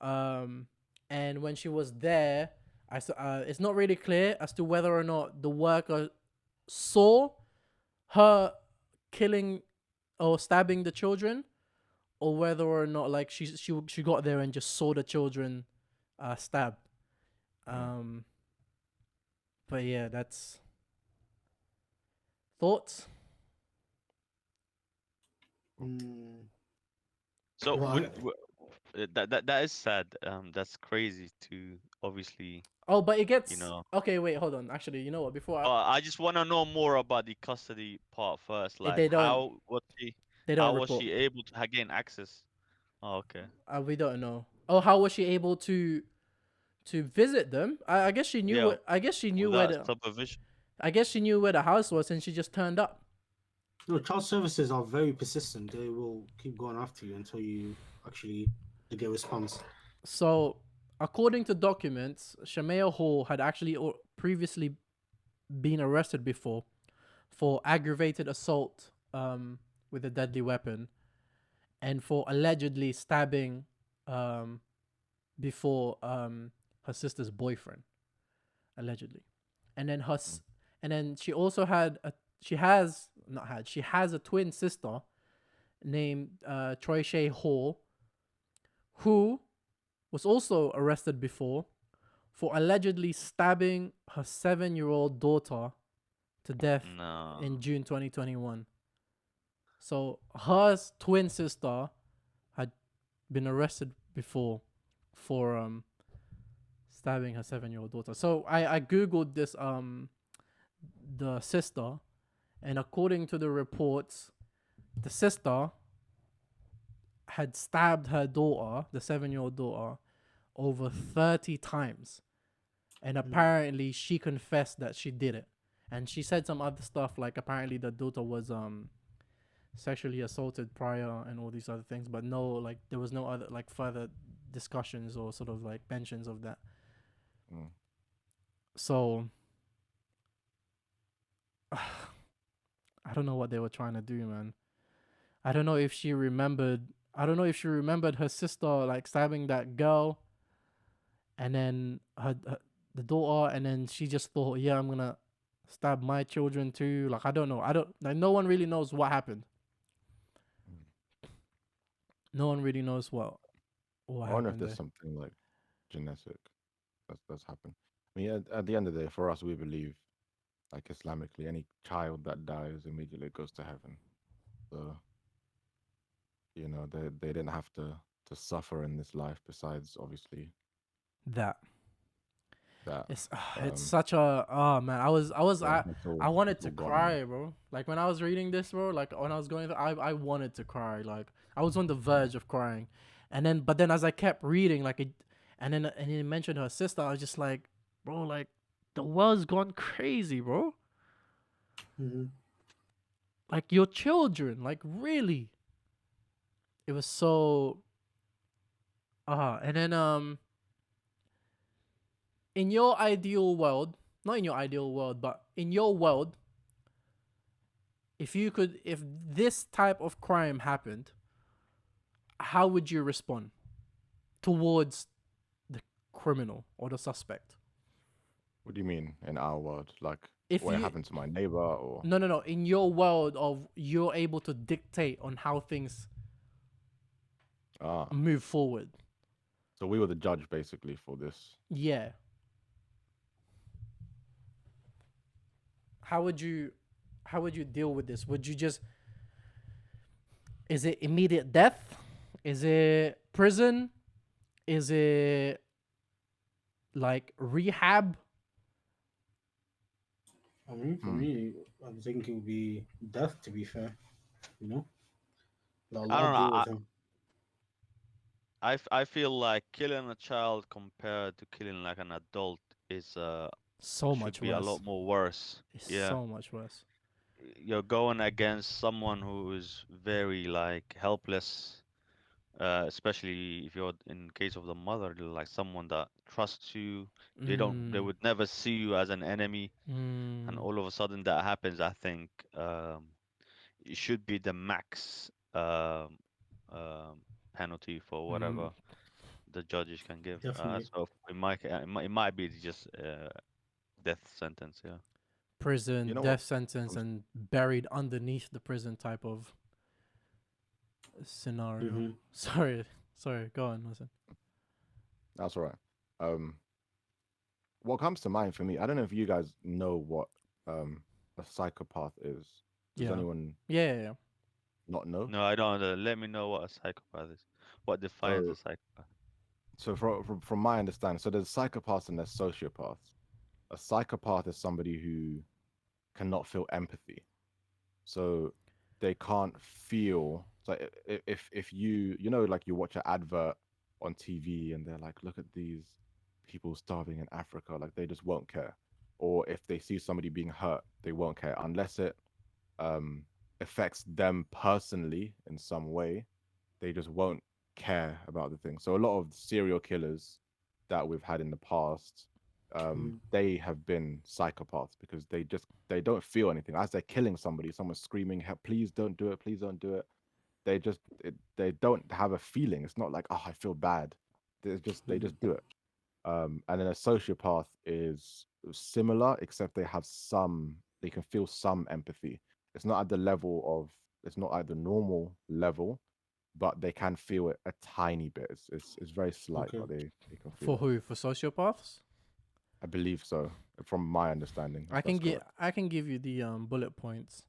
And when she was there, it's not really clear as to whether or not the worker saw her killing or stabbing the children, or whether or not like she got there and just saw the children stabbed. But yeah, that's thoughts. So Right. that is sad. That's crazy to obviously, Oh, but it you gets know. okay. Wait, hold on. Actually, you know what? Before But I just want to know more about the custody part first. Like, they don't they don't how was report. she able to gain access? Oh, okay. We don't know. Oh, how was she able to visit them? I guess she knew Yeah, what. I guess she knew where without the. supervision. I guess she knew where the house was, and she just turned up. No, child services are very persistent. They will keep going after you until you actually get a response. So, according to documents, Shamea Hall had actually previously been arrested before for aggravated assault with a deadly weapon and for allegedly stabbing um, before her sister's boyfriend, allegedly. And then and then she also she has a twin sister named Troy Shay Hall, who was also arrested before for allegedly stabbing her 7-year-old daughter to death No. in June 2021. So her twin sister had been arrested before for stabbing her 7-year-old daughter. So I googled this the sister, and according to the reports, the sister had stabbed her daughter, the 7-year-old daughter, over 30 times. And apparently she confessed that she did it. And she said some other stuff like apparently the daughter was sexually assaulted prior and all these other things, but no, like there was no other like further discussions or sort of like mentions of that. Mm. So I don't know what they were trying to do, man. I don't know if she remembered. I don't know if she remembered her sister like stabbing that girl, and then the daughter, and then she just thought, yeah, I'm gonna stab my children too. Like I don't know. I don't like. No one really knows what happened. No one really knows what I wonder if happened there's there. something like genetic that's happened. I mean, at the end of the day, for us, we believe, like Islamically, any child that dies immediately goes to heaven. So they didn't have to suffer in this life. Besides, obviously, That that it's um such a oh man. yeah, I wanted to mental gone. cry, bro. Like when I was reading this, bro. Like when I was going through, I wanted to cry. Like I was on the verge of crying, and then but then as I kept reading, like it, and it mentioned her sister. I was just like, bro, like the world's gone crazy, bro. Mm-hmm. Like your children, like really. It was so and then in your ideal world, not in your ideal world, but in your world, if this type of crime happened, how would you respond towards the criminal or the suspect? What do you mean in our world? Like If what you happened to my neighbor or no, in your world of you're able to dictate on how things ah? move forward. So we were the judge basically for this. Yeah. How would you deal with this? Would you just is it immediate death? Is it prison? Is it like rehab? I mean, for Hmm. me, I think it would be death. To be fair, you know, let I Allah don't know. deal with him. I feel like killing a child compared to killing like an adult is So should much be a lot worse. more worse. It's Yeah. so much worse. You're going against someone who is very like helpless, especially if you're in case of the mother, like someone that trusts you. They Mm, would never see you as an enemy, and mm, all of a sudden that happens. I think it should be the max penalty for mm. whatever the judges can give. Definitely. So it might be just death sentence. Yeah. You Prison, know what? death sentence, I'm s- and buried underneath the prison type of scenario. Mm-hmm. Sorry, go on, listen. That's all right. Um, what comes to mind for me, I don't know if you guys know what a psychopath is. Does Yeah. anyone Yeah. not know? No, I don't. Let me know what a psychopath is. What defines a So, psychopath? from my understanding, so there's psychopaths and there's sociopaths. A psychopath is somebody who cannot feel empathy. So they can't feel. So if you know, like you watch an advert on TV and they're like, look at these people starving in Africa, like they just won't care. Or if they see somebody being hurt, they won't care unless it um affects them personally in some way. They just won't care about the thing. So a lot of serial killers that we've had in the past, they have been psychopaths because they don't feel anything as they're killing somebody. Someone's screaming, "Help! Please don't do it! Please don't do it!" They don't have a feeling. It's not like, oh, I feel bad. They just do it. And then a sociopath is similar, except they have some. They can feel some empathy. It's not at the level of. It's not at the normal level, but they can feel it a tiny bit. It's very slight, Okay. but they can feel For it. who? For sociopaths? I believe so, from my understanding, I if can that's get. correct. I can give you the bullet points.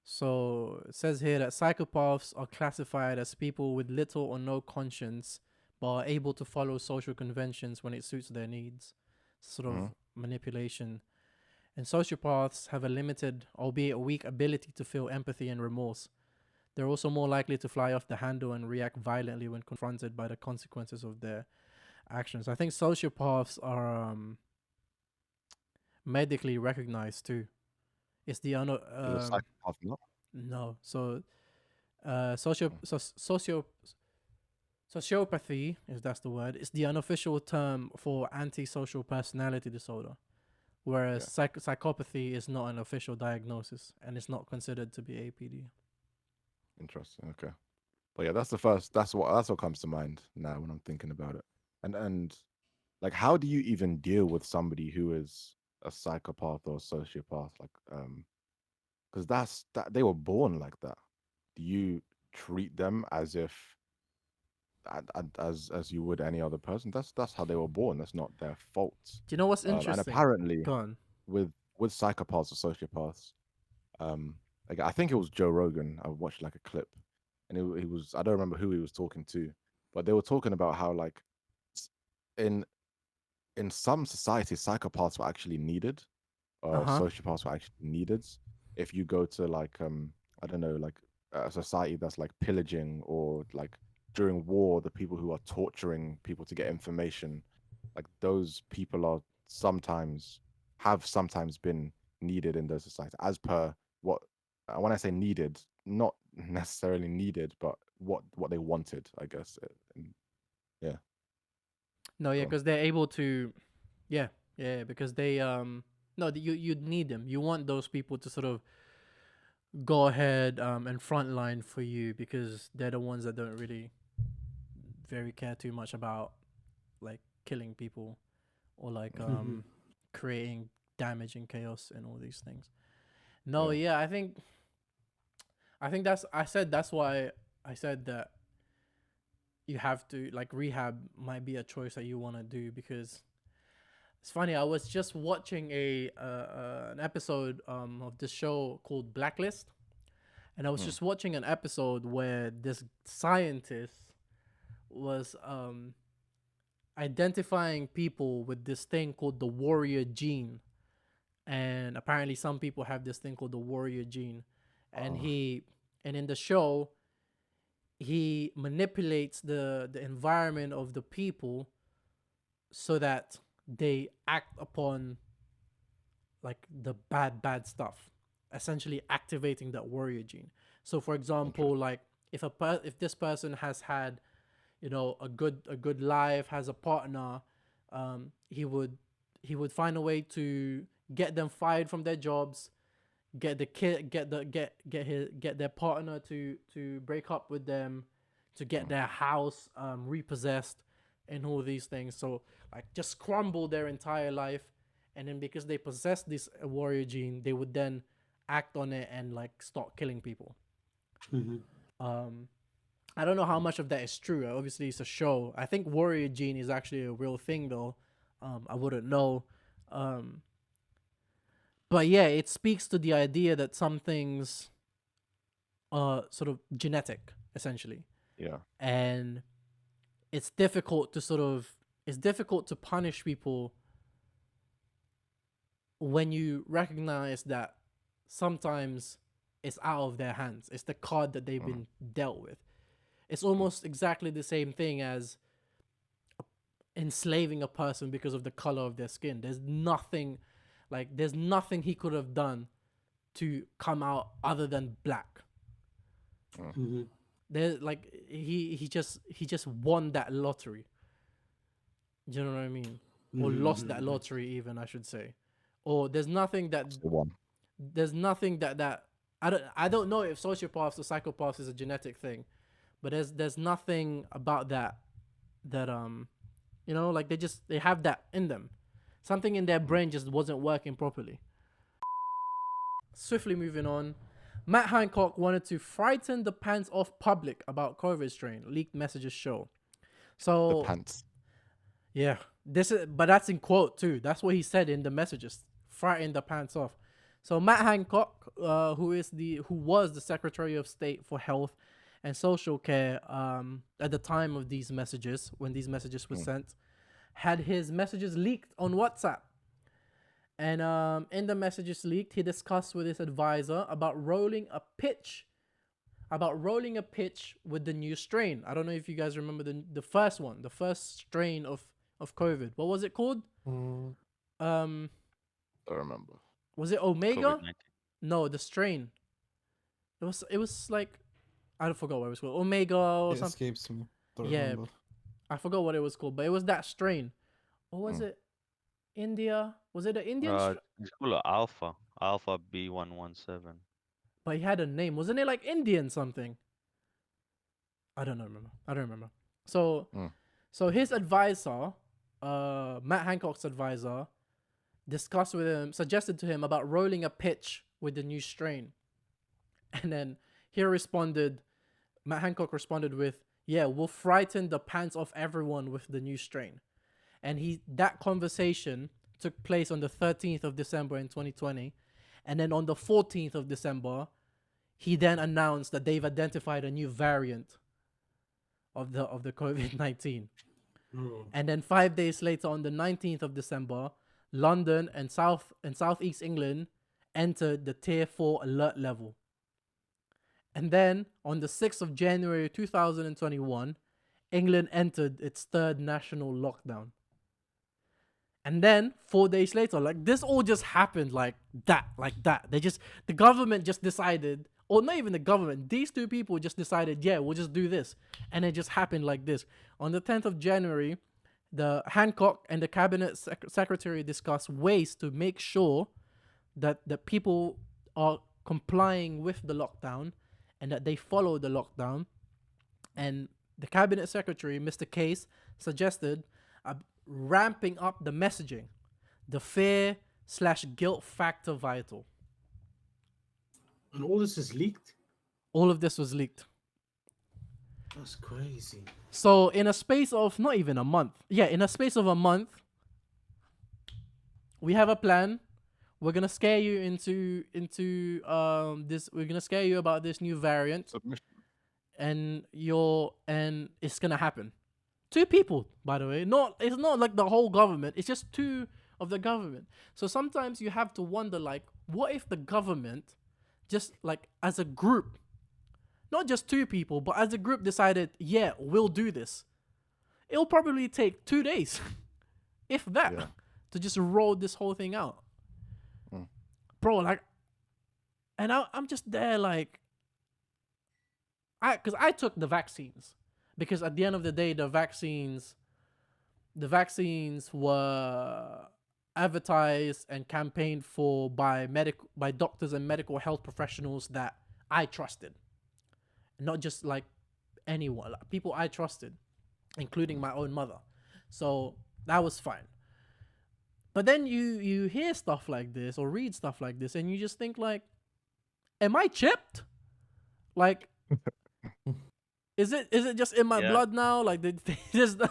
So it says here that psychopaths are classified as people with little or no conscience, but are able to follow social conventions when it suits their needs. Sort Hmm. of manipulation. And sociopaths have a limited, albeit weak, ability to feel empathy and remorse. They're also more likely to fly off the handle and react violently when confronted by the consequences of their actions. I think sociopaths are medically recognized too. It's the Is a psychopath not? no. So sociopathy, if that's the word, is the unofficial term for antisocial personality disorder, whereas Yeah, psychopathy is not an official diagnosis and it's not considered to be APD. interesting. Okay, but yeah, that's the first. That's what comes to mind now when I'm thinking about it. And like, how do you even deal with somebody who is a psychopath or a sociopath? Like, because that's that they were born like that. Do you treat them as if as you would any other person? That's how they were born. That's not their fault. Do you know what's And interesting? apparently, Go on. with psychopaths or sociopaths, um, like I think it was Joe Rogan. I watched like a clip, and he was I don't remember who he was talking to, but they were talking about how like s- in some societies psychopaths were actually needed, Uh huh. sociopaths were actually needed. If you go to like I don't know, like a society that's like pillaging, or like during war, the people who are torturing people to get information, like those people are sometimes have sometimes been needed in those societies as per what when I say needed, not necessarily needed, but what they wanted, I guess. And yeah, No, yeah, go on. because they're able to. Yeah, yeah, because they no, you need them. You want those people to sort of go ahead and frontline for you because they're the ones that don't really very care too much about like killing people or like creating damage and chaos and all these things. No, Yeah. yeah, I think that's I said that's why I said that you have to like rehab might be a choice that you want to do because it's funny. I was just watching an episode of this show called Blacklist, and I was Hmm. just watching an episode where this scientist was identifying people with this thing called the warrior gene, and apparently some people have this thing called the warrior gene, and Oh, in the show he manipulates the environment of the people so that they act upon like the bad stuff, essentially activating that warrior gene. So for example, interesting. like if this person has had, you know, a good life, has a partner, he would find a way to get them fired from their jobs, get the kid get their partner to break up with them, to get Hmm. their house repossessed and all these things. So like just crumble their entire life, and then because they possess this warrior gene, they would then act on it and like start killing people. Mhm. um I don't know how much of that is true. Obviously it's a show. I think warrior gene is actually a real thing though. I wouldn't know. um but yeah, it speaks to the idea that some things sort of genetic, essentially. Yeah. and it's difficult to punish people when you recognize that sometimes it's out of their hands. It's the card that they've been dealt with. It's almost exactly the same thing as enslaving a person because of the color of their skin. There's nothing he could have done to come out other than black. Mhm. There's like he just won that lottery. Do you know what I mean? Or lost that lottery, even, I should say. Or there's nothing that That's the one. I don't know if sociopaths or psychopaths is a genetic thing, but there's nothing about that like they have that in them. Something in their brain just wasn't working properly. Swiftly moving on. Matt Hancock wanted to frighten the pants off public about COVID strain, leaked messages show. The So pants. yeah, but that's in quote too. That's what he said in the messages. Frighten the pants off. So Matt Hancock, who was the Secretary of State for Health and Social Care at the time of these messages, when these messages were sent, had his messages leaked on WhatsApp. And in the messages leaked, he discussed with his advisor about rolling a pitch with the new strain. I don't know if you guys remember the first strain of COVID. What was it called? Mm, Um, I remember. was it Omega? COVID-19. No, the strain. It was like, I forgot what it was called. Omega or it something. escapes me. Don't Yeah, remember. I forgot what it was called, but it was that strain. Or was it India? Was it an Indian strain? It's called Alpha B117. But he had a name. Wasn't it like Indian something? I don't remember. So so his advisor, Matt Hancock's advisor, suggested to him about rolling a pitch with the new strain. And then Matt Hancock responded with, "Yeah, we'll frighten the pants off everyone with the new strain." And that conversation took place on the 13th of December in 2020. And then on the 14th of December, he then announced that they've identified a new variant of the COVID-19. And then 5 days later, on the 19th of December, London and Southeast England entered the Tier 4 alert level. And then on the 6th of January 2021, England entered its third national lockdown. And then 4 days later, like this all just happened like that. The government just decided, or not even the government, these two people just decided, yeah, we'll just do this. And it just happened like this. On the 10th of January, the Hancock and the cabinet secretary discussed ways to make sure that the people are complying with the lockdown and that they follow the lockdown. And the cabinet secretary, Mr. Case, suggested ramping up the messaging, the fear/guilt factor vital. And all this is leaked. All of this was leaked. That's crazy. So in a space of not even a month, in a space of a month, we have a plan. We're gonna scare you into this. We're gonna scare you about this new variant, Submission. and it's gonna happen. 2 people, by the way. It's not like the whole government. It's just 2 of the government. So sometimes you have to wonder, like, what if the government, just like as a group, not just 2 people, but as a group decided, yeah, we'll do this. It'll probably take 2 days, if that, Yeah. to just roll this whole thing out. Bro, like, and I'm just there like, because I took the vaccines. Because at the end of the day, the vaccines were advertised and campaigned for by doctors and medical health professionals that I trusted. Not just like anyone, like people I trusted, including my own mother. So that was fine. But then you hear stuff like this or read stuff like this and you just think like, am I chipped? Like, is it just in my Yeah. blood now? Like they just, do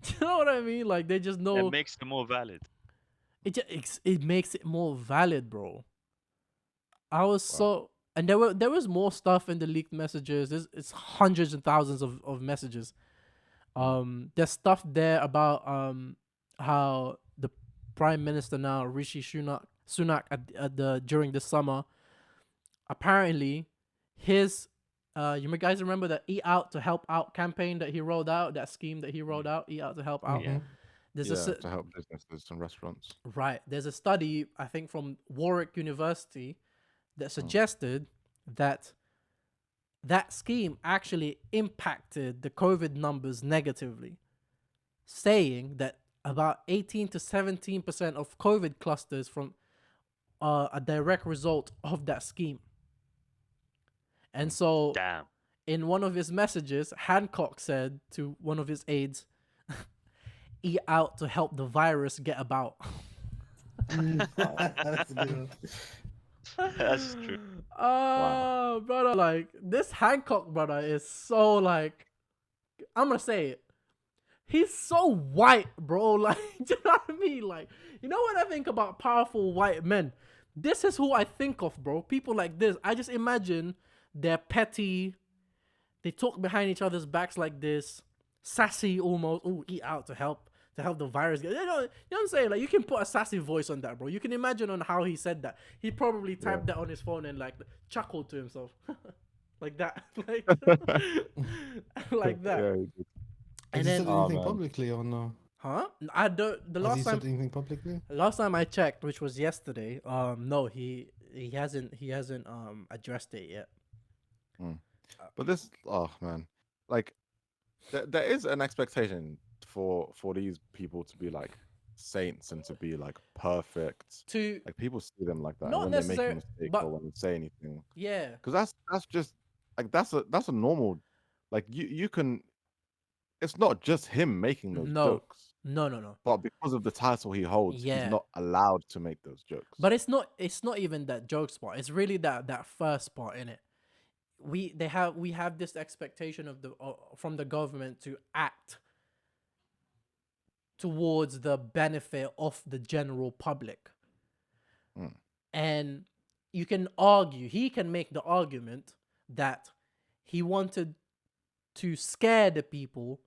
you know what I mean? Like they just know It makes it more valid. it makes it more valid, bro. I was and there was more stuff in the leaked messages. It's hundreds and thousands of messages. There's stuff there about how the prime minister now, Rishi Sunak at the during the summer, apparently his you guys remember the Eat Out to Help Out campaign that he rolled out, that scheme that he rolled out, Eat Out to Help Out. Yeah. There's Yeah, to help businesses and restaurants. right. There's a study, I think, from Warwick University that suggested that that scheme actually impacted the COVID numbers negatively, saying that about 18 to 17% of COVID clusters from a direct result of that scheme. And so, Damn. in one of his messages, Hancock said to one of his aides, "Eat out to help the virus get about." That's a good one. That's true. Oh, brother, like this Hancock brother is so like, I'm gonna say it. He's so white, bro. Like, do you know what I mean? Like, you know when I think about powerful white men, this is who I think of, bro. People like this. I just imagine they're petty. They talk behind each other's backs like this, sassy almost. Oh, eat out to help the virus get. You know what I'm saying? Like, you can put a sassy voice on that, bro. You can imagine on how he said that. He probably typed that on his phone and like chuckled to himself, like that, like, like that. Yeah, he did. And Has he then, said anything man. publicly or no? huh? I don't. The Has he last said time, anything publicly? last time I checked, which was yesterday, no, he hasn't addressed it yet. But this, oh man, like there is an expectation for these people to be like saints and to be like perfect. To Like people see them like that, and not when they make a necessarily, mistake but or when they say anything, yeah, because that's just like that's a normal, like you can. It's not just him making those no, jokes, no. but because of the title he holds, he's Yeah, not allowed to make those jokes. but it's not even that jokes part. It's really that first part in it. We have this expectation of the from the government to act towards the benefit of the general public. Mm. And you can argue, he can make the argument that he wanted to scare the people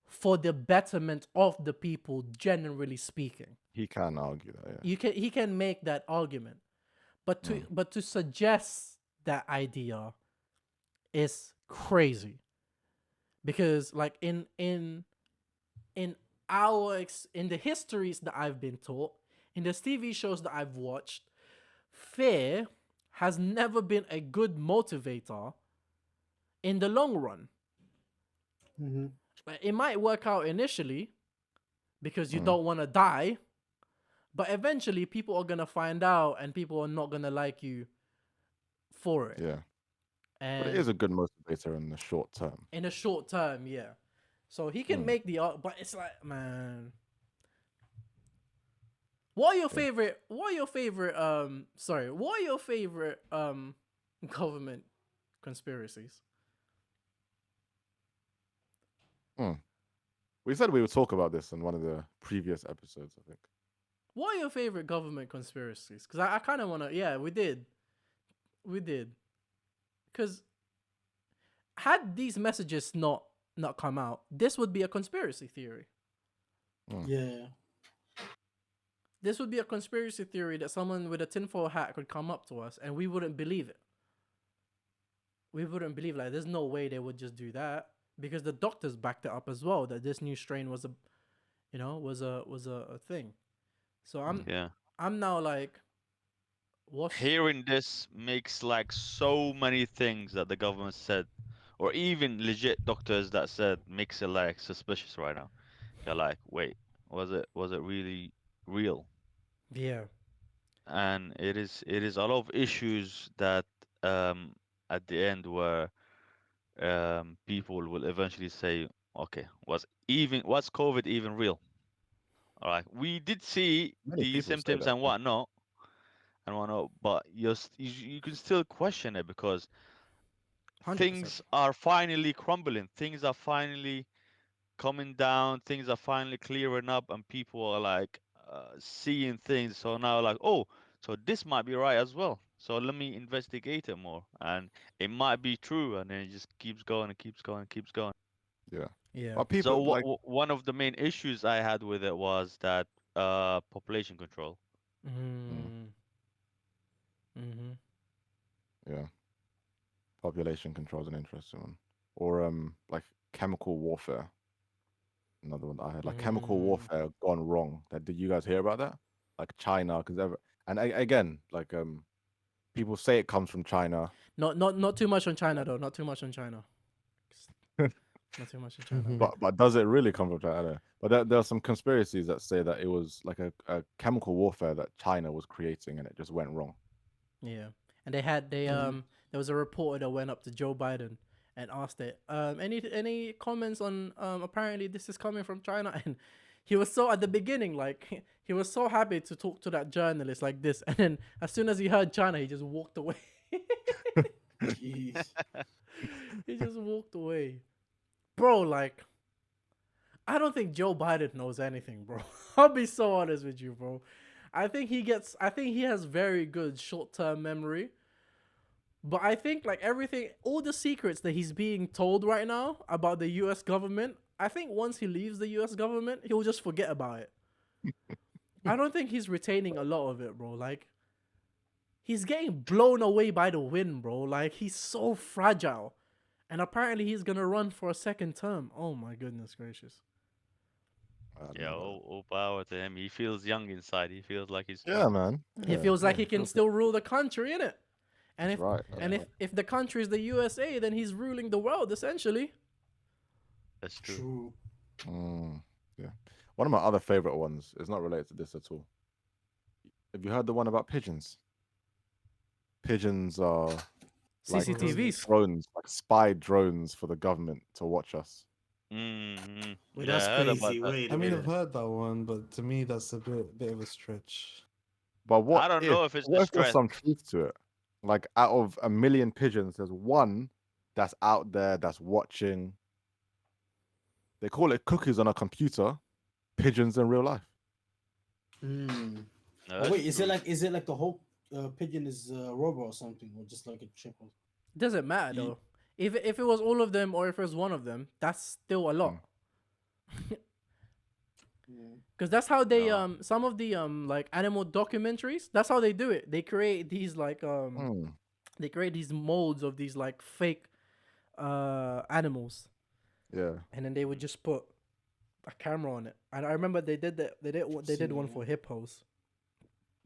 for the betterment of the people, generally speaking. He can argue that, yeah. He can make that argument. But to suggest that idea is crazy. Because like in in the histories that I've been taught, in the TV shows that I've watched, fear has never been a good motivator in the long run. Mm-hmm. Like, it might work out initially because you Mm. don't want to die, but eventually people are gonna find out and people are not gonna like you for it. Yeah. And But it is a good motivator in the short term. in a short term, yeah. So he can Mm. make but it's like, man. What are your favorite government conspiracies? We said we would talk about this in one of the previous episodes, I think. What are your favorite government conspiracies? Because I kind of want to. Yeah, we did. Because had these messages not come out, this would be a conspiracy theory. Yeah. This would be a conspiracy theory that someone with a tinfoil hat could come up to us and we wouldn't believe it. We wouldn't believe, like, there's no way they would just do that, because the doctors backed it up as well that this new strain was a thing. So Yeah. I'm now like, what's Hearing this makes like so many things that the government said, or even legit doctors that said, makes it like suspicious right now. You're like, wait, was it really real? yeah. And it is a lot of issues that um at the end where people will eventually say, okay, was COVID even real? All right, we did see Many the people say symptoms that. and whatnot, but you can still question it because 100%. things are finally crumbling, things are finally coming down, things are finally clearing up, and people are like seeing things. So now, like, oh, so this might be right as well. So let me investigate it more, and it might be true, and then it just keeps going and keeps going and keeps going. Yeah. Yeah. But So people like one of the main issues I had with it was that population control. mm, Mm. Mm-hmm. yeah, population control is an interesting one. Or like chemical warfare. Another one that I had like chemical Mm. warfare gone wrong. That did you guys hear about that? Like China, because ever and again, like people say it comes from China. Not too much on China though. Not too much on China. Not too much on China, man. But does it really come from China? I don't know. But there are some conspiracies that say that it was like a chemical warfare that China was creating and it just went wrong. Yeah. And they there was a reporter that went up to Joe Biden and asked it, any comments on apparently this is coming from China and he was so at the beginning like he was so happy to talk to that journalist like this and then as soon as he heard China he just walked away. Jeez. He just walked away. Bro, like I don't think Joe Biden knows anything, bro. I'll be so honest with you, bro. I think he has very good short-term memory. But I think like everything, all the secrets that he's being told right now about the US government, I think once he leaves the US government, he'll just forget about it. I don't think he's retaining a lot of it, bro. Like he's getting blown away by the wind, bro. Like he's so fragile. And apparently he's gonna run for a second term. Oh my goodness gracious. I don't Yeah, know about all power to him. He feels young inside. He feels like he's that. Yeah, strong. man. He Yeah, feels yeah. like he can Feels still rule the country, innit? And that's if right. and That's Yeah, right. if the country is the USA, then he's ruling the world essentially. that's true. True. Mm, yeah. One of my other favorite ones is not related to this at all. Have you heard the one about pigeons? Pigeons are like CCTVs. drones, like spy drones for the government to watch us. Mm-hmm. Wait, Yeah, that's I heard about crazy. that. Wait I a mean, I've minute. heard that one, but to me, that's a bit of a stretch. But I don't know if it's a what if there's stretch. some truth to it? Like out of a million pigeons, there's one that's out there that's watching. They call it cookies on a computer, pigeons in real life. Hmm. No, But that's wait, true. is it like the whole pigeon is a robot or something, or just like a chip? Doesn't matter Ye- though. If it was all of them or if it was one of them, that's still a lot. Mm. Because that's how they No. some of the like animal documentaries, that's how they do it. They create these like Mm. they create these molds of these like fake animals Yeah. and then they would just put a camera on it. And I remember they did that they did one for hippos.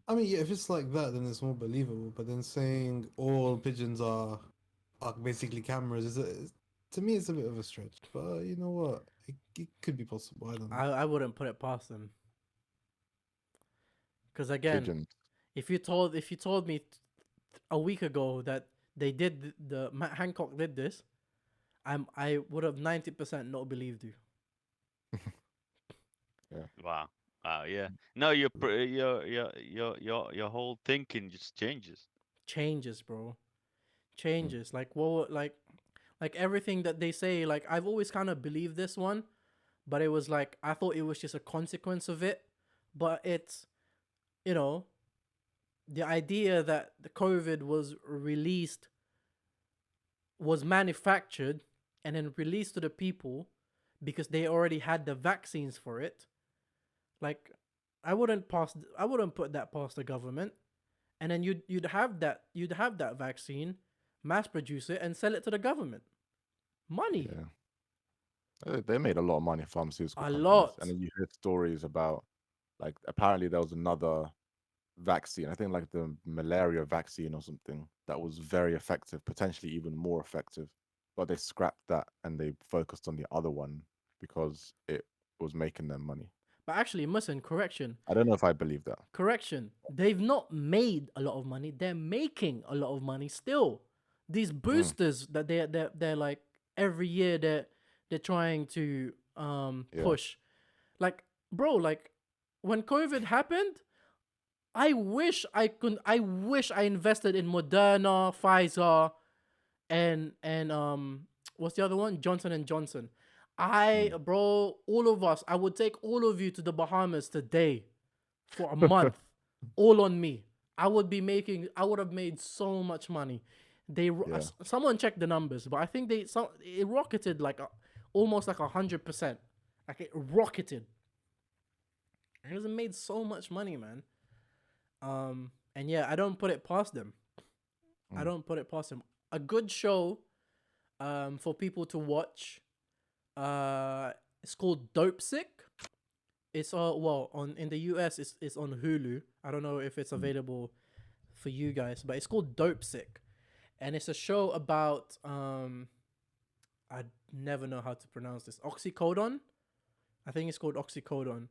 I mean, yeah, if it's like that, then it's more believable. But then saying all pigeons are basically cameras to me, it's a bit of a stretch. But you know what? It could be possible. I don't know. I wouldn't put it past them. Because again, Pigeons. if you told me a week ago that they did Hancock did this, I would have 90% not believed you. Yeah. Wow. Wow. Yeah. No, your whole thinking just changes. Changes, bro. Mm. Changes. Like what like everything that they say, like I've always kind of believed this one, but it was like I thought it was just a consequence of it. But it's you know, the idea that the COVID was manufactured and then released to the people because they already had the vaccines for it. Like I wouldn't put that past the government. And then you'd have that vaccine, mass produce it and sell it to the government. Money. Yeah. They made a lot of money, pharmaceutical A companies. lot. And then you hear stories about, like, apparently there was another vaccine, I think like the malaria vaccine or something, that was very effective, potentially even more effective. But they scrapped that and they focused on the other one because it was making them money. But actually, listen, correction. I don't know if I believe that. Correction. They've not made a lot of money. They're making a lot of money still. These Mm, boosters that they're like every year they're trying to yeah. push. Like, bro, like when COVID happened, I wish I invested in Moderna, Pfizer, and what's the other one? Johnson and Johnson. Mm. Bro, all of us, I would take all of you to the Bahamas today for a month. All on me. I would have made so much money. Yeah. Someone checked the numbers, but I think it rocketed like almost like 100%. Like it rocketed. It has made so much money, man. And yeah, I don't put it past them. I Mm. don't put it past them. A good show, for people to watch. It's called Dope Sick. It's in the US it's on Hulu. I don't know if it's available for you guys, but it's called Dope Sick, and it's a show about I never know how to pronounce this, oxycodone. I think it's called oxycodone,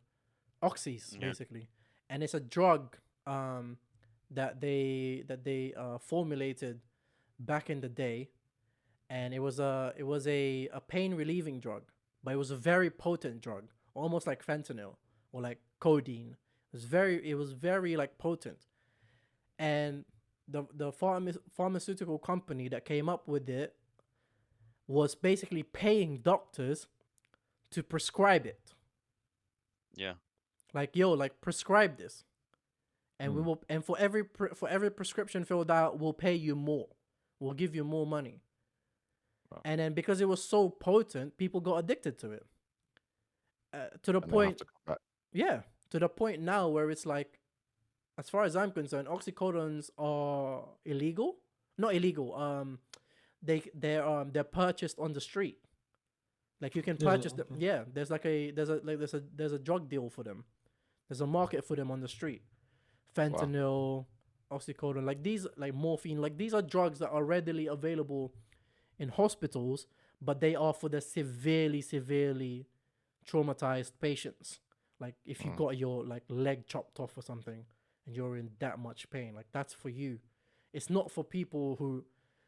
oxys Yeah. basically, and it's a drug that they formulated back in the day, and it was a pain relieving drug, but it was a very potent drug, almost like fentanyl or like codeine. It was very like potent, and the pharmaceutical company that came up with it was basically paying doctors to prescribe it. Yeah. Like, yo, like prescribe this, and we Mm. will, and for every prescription filled out, we'll pay you more. We'll give you more money. Wow. And then because it was so potent, people got addicted to it. To the And they have point, to come back. yeah, to the point now where it's like, as far as I'm concerned, oxycodones are illegal. Not illegal. They're purchased on the street. Like you can There's a- purchase them. Yeah, there's a drug deal for them. There's a market for them on the street. Fentanyl, oxycodone, like these, like morphine, like these are drugs that are readily available in hospitals, but they are for the severely traumatized patients. Like if you got your like leg chopped off or something and you're in that much pain, like that's for you. It's not for people who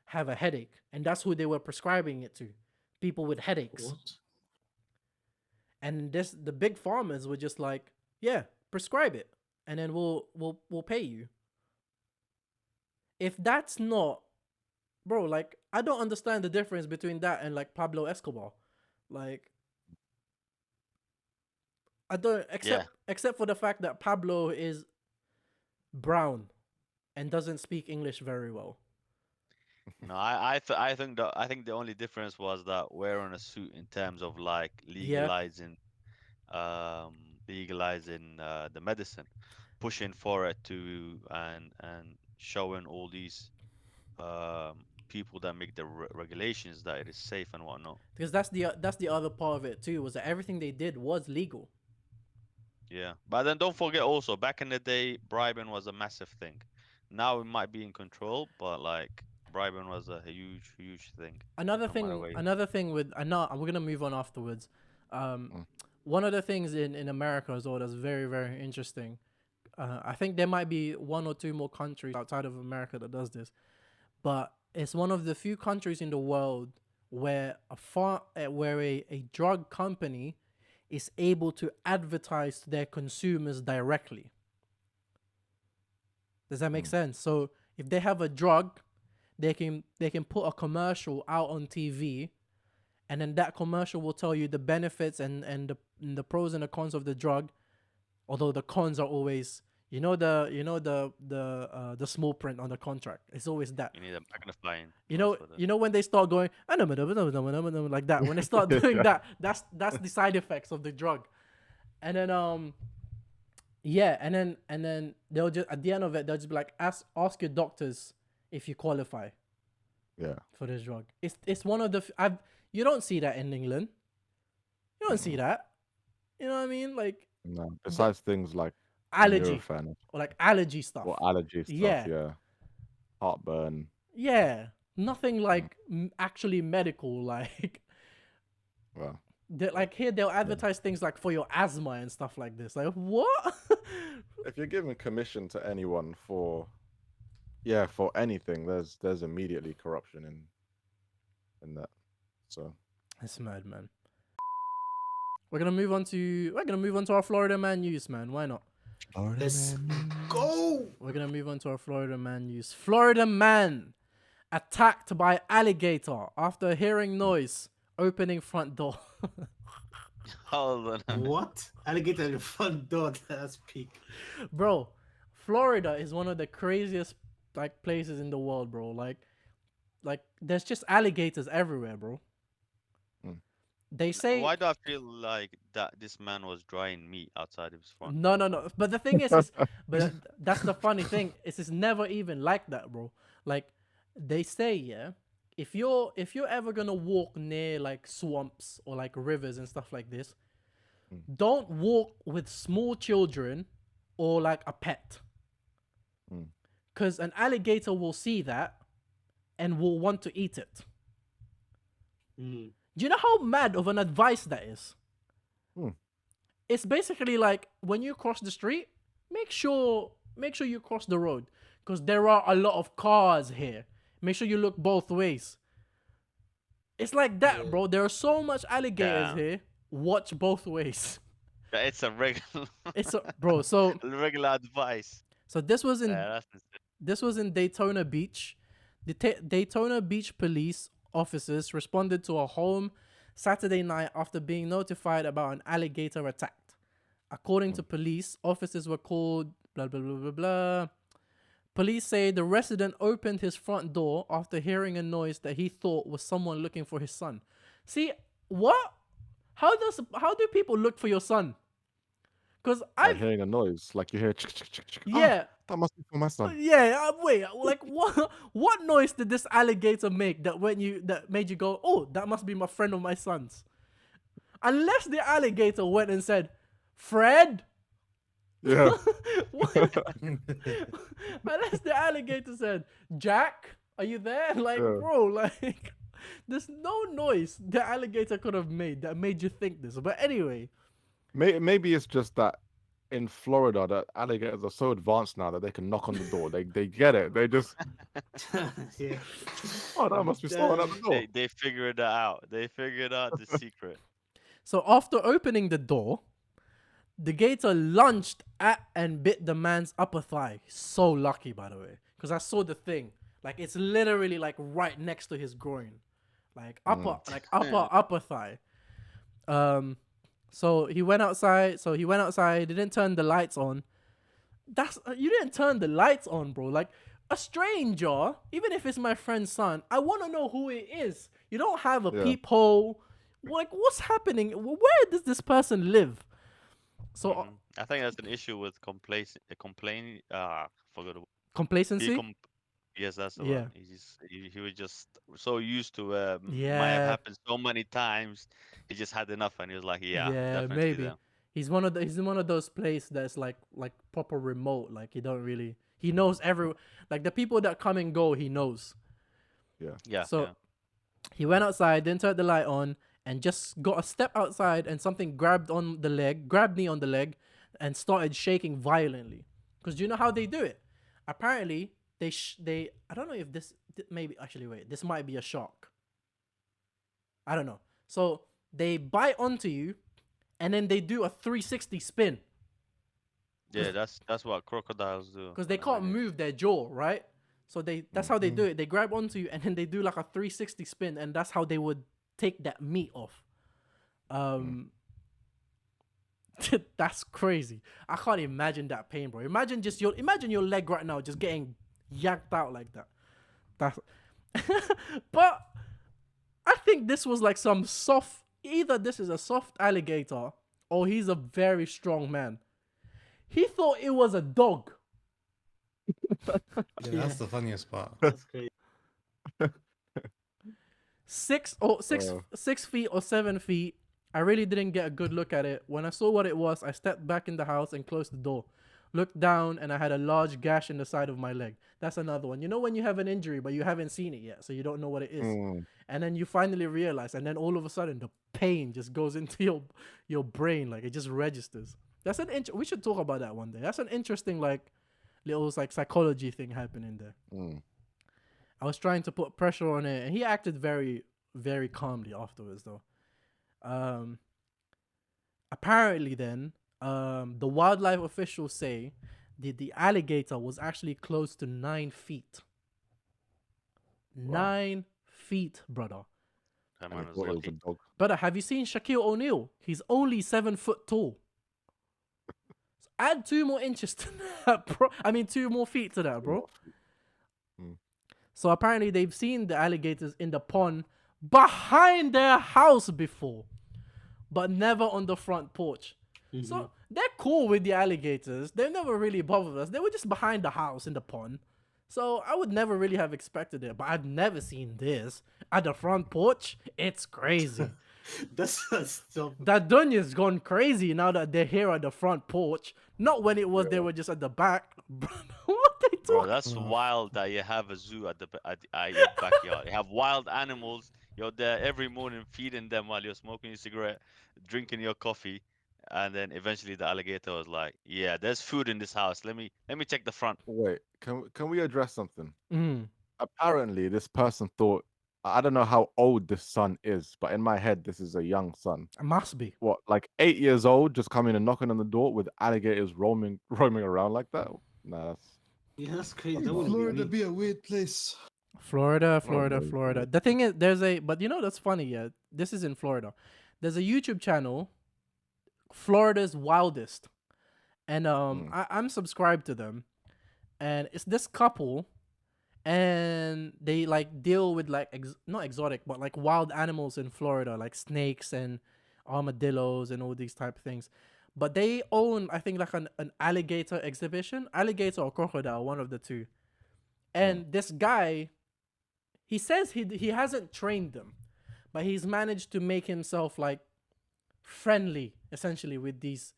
have a headache, and that's who they were prescribing it to. People with headaches. What? And the big farmers were just like, yeah, prescribe it, and then we'll pay you. If that's not, bro, like I don't understand the difference between that and like Pablo Escobar. Like I don't, except for the fact that Pablo is brown and doesn't speak English very well. No, I think the only difference was that wearing a suit in terms of like Yeah, um legalizing the medicine, pushing for it to and showing all these people that make the regulations that it is safe and whatnot. because that's the other part of it too, was that everything they did was legal. Yeah, but then don't forget also, back in the day, bribing was a massive thing. Now it might be in control, but like bribing was a huge thing. No matter where. Another thing with, I know we're gonna move on afterwards. Um, Mm. One of the things in America as well that's very interesting. I think there might be one or two more countries outside of America that does this, but it's one of the few countries in the world where a drug company is able to advertise to their consumers directly. Does that make sense? So if they have a drug, they can put a commercial out on TV, and then that commercial will tell you the benefits and the pros and the cons of the drug. Although the cons are always, the small print on the contract. It's always that. You need a magnifying You glass know, for that. you know when they start going like that. When they start doing that, that's the side effects of the drug. And then yeah, and then they'll just, at the end of it, they'll just be like, ask your doctors if you qualify Yeah. for this drug. It's one of the you don't see that in England. You don't see that. You know what I mean? Like No. Besides things like allergy Nurofen or like allergy stuff. or allergy stuff, Yeah. yeah. Heartburn. Yeah, nothing like actually medical. Like Well, like here they'll advertise things like for your asthma and stuff like this. Like what? if you're giving commission to anyone for anything, there's immediately corruption in that. So That's mad, man. We're gonna move on to our Florida man news, man. Why not? Let's go. We're gonna move on to our Florida man news. Florida man attacked by alligator after hearing noise opening front door. Hold on. What? Alligator at the front door. That's peak. Bro, Florida is one of the craziest like places in the world, bro. Like there's just alligators everywhere, bro. Mm. They say Why do I feel like that this man was drying meat outside of his front no, door? no, no. But the thing is but that's the funny thing. It's never even like that, bro. Like they say, yeah, if you're ever gonna walk near like swamps or like rivers and stuff like this, don't walk with small children or like a pet, Mm. because an alligator will see that and will want to eat it. Mm. Do you know how mad of an advice that is? Hmm. It's basically like when you cross the street, make sure you cross the road, because there are a lot of cars here. Make sure you look both ways. It's like that, Yeah. bro. There are so much alligators Damn. here. Watch both ways. It's a regular, It's bro. So regular advice. this was in Yeah, that's insane. This was in Daytona Beach. The Daytona Beach police officers responded to a home Saturday night after being notified about an alligator attack. According to police, officers were called blah blah blah blah blah. Police say the resident opened his front door after hearing a noise that he thought was someone looking for his son. See, what? How do people look for your son? Because Like I've hearing a noise, like you hear chick, chick, chick, chick. yeah. That must be for my son. Yeah, wait, like what noise did this alligator make that made you go, "Oh, that must be my friend or my son's?" Unless the alligator went and said, "Fred." Yeah. Unless the alligator said, "Jack, are you there?" Like, Yeah. bro, like there's no noise the alligator could have made that made you think this. But anyway, Maybe it's just that in Florida, that alligators are so advanced now that they can knock on the door. They get it. They just, Yeah. oh, that must be someone at the door. They figured it out. They figured out the secret. so after opening the door, the gator lunged at and bit the man's upper thigh. So lucky, by the way, because I saw the thing. Like it's literally like right next to his groin, like upper thigh. So he went outside. Didn't turn the lights on. You didn't turn the lights on, bro. Like a stranger, even if it's my friend's son, I want to know who it is. You don't have a Yeah. peephole. Like what's happening? Where does this person live? So I think that's an issue with forgot the word. complacency. Yes, that's the Yeah. one. He was just so used to might have Yeah. happened so many times. He just had enough, and he was like, "Yeah, Yeah, definitely maybe. them." He's in one of those places that's like proper remote. Like he knows like the people that come and go, he knows. Yeah. So yeah. he went outside, didn't turn the light on, and just got a step outside, and something grabbed me on the leg, and started shaking violently. Because do you know how they do it? Apparently, they I don't know if maybe actually wait, this might be a shock. I don't know. So they bite onto you, and then they do a 360 spin Yeah, that's what crocodiles do. because they can't move their jaw, right? So that's how they do it. They grab onto you, and then they do like a 360 spin, and that's how they would take that meat off. That's crazy. I can't imagine that pain, bro. Imagine your leg right now just getting yanked out like that. That's but I think this was like some soft. Either this is a soft alligator or he's a very strong man. He thought it was a dog. Yeah, that's the funniest part. That's crazy. 6 feet or 7 feet. I really didn't get a good look at it. When I saw what it was, I stepped back in the house and closed the door. Looked down and I had a large gash in the side of my leg. That's another one. You know when you have an injury but you haven't seen it yet, so you don't know what it is. And then you finally realize, and then all of a sudden the pain just goes into your brain, like it just registers. That's we should talk about that one day. That's an interesting like little like psychology thing happening there. I was trying to put pressure on it, and he acted very, very calmly afterwards, though. Apparently, then, the wildlife officials say the alligator was actually close to 9 feet. Wow. 9 feet, brother. That I man was thought it was a lucky. dog. Brother, have you seen Shaquille O'Neal? He's only 7 foot tall. Add 2 more inches to that, bro. I mean, 2 more feet to that, bro. So apparently they've seen the alligators in the pond behind their house before, but never on the front porch. So they're cool with the alligators. They've never really bothered us. They were just behind the house in the pond. So I would never really have expected it, but I've never seen this at the front porch. It's crazy. That's so. That Dunya'S gone crazy now that they're here at the front porch. Not when it was they were just at the back. Bro, what they Bro, talking? that's wild that you have a zoo at your backyard. You have wild animals. You're there every morning feeding them while you're smoking your cigarette, drinking your coffee, and then eventually the alligator was like, "Yeah, there's food in this house. Let me check the front." Wait, can we address something? Mm, Apparently, this person thought I don't know how old this son is, but in my head, this is a young son. it must be. What, like 8 years old, just coming and knocking on the door with alligators roaming roaming around like that? Nah, that's Yeah, that's crazy. That wouldn't Florida be me. be a weird place. Florida. Probably. The thing is, but you know that's funny. Yeah, this is in Florida. There's a YouTube channel, Florida's Wildest, and I'm subscribed to them, and it's this couple, and they like deal with like not exotic, but like wild animals in Florida, like snakes and armadillos and all these type of things. But they own, I think, like an alligator exhibition, alligator or crocodile, one of the two. And this guy, he says he hasn't trained them, but he's managed to make himself like friendly essentially with these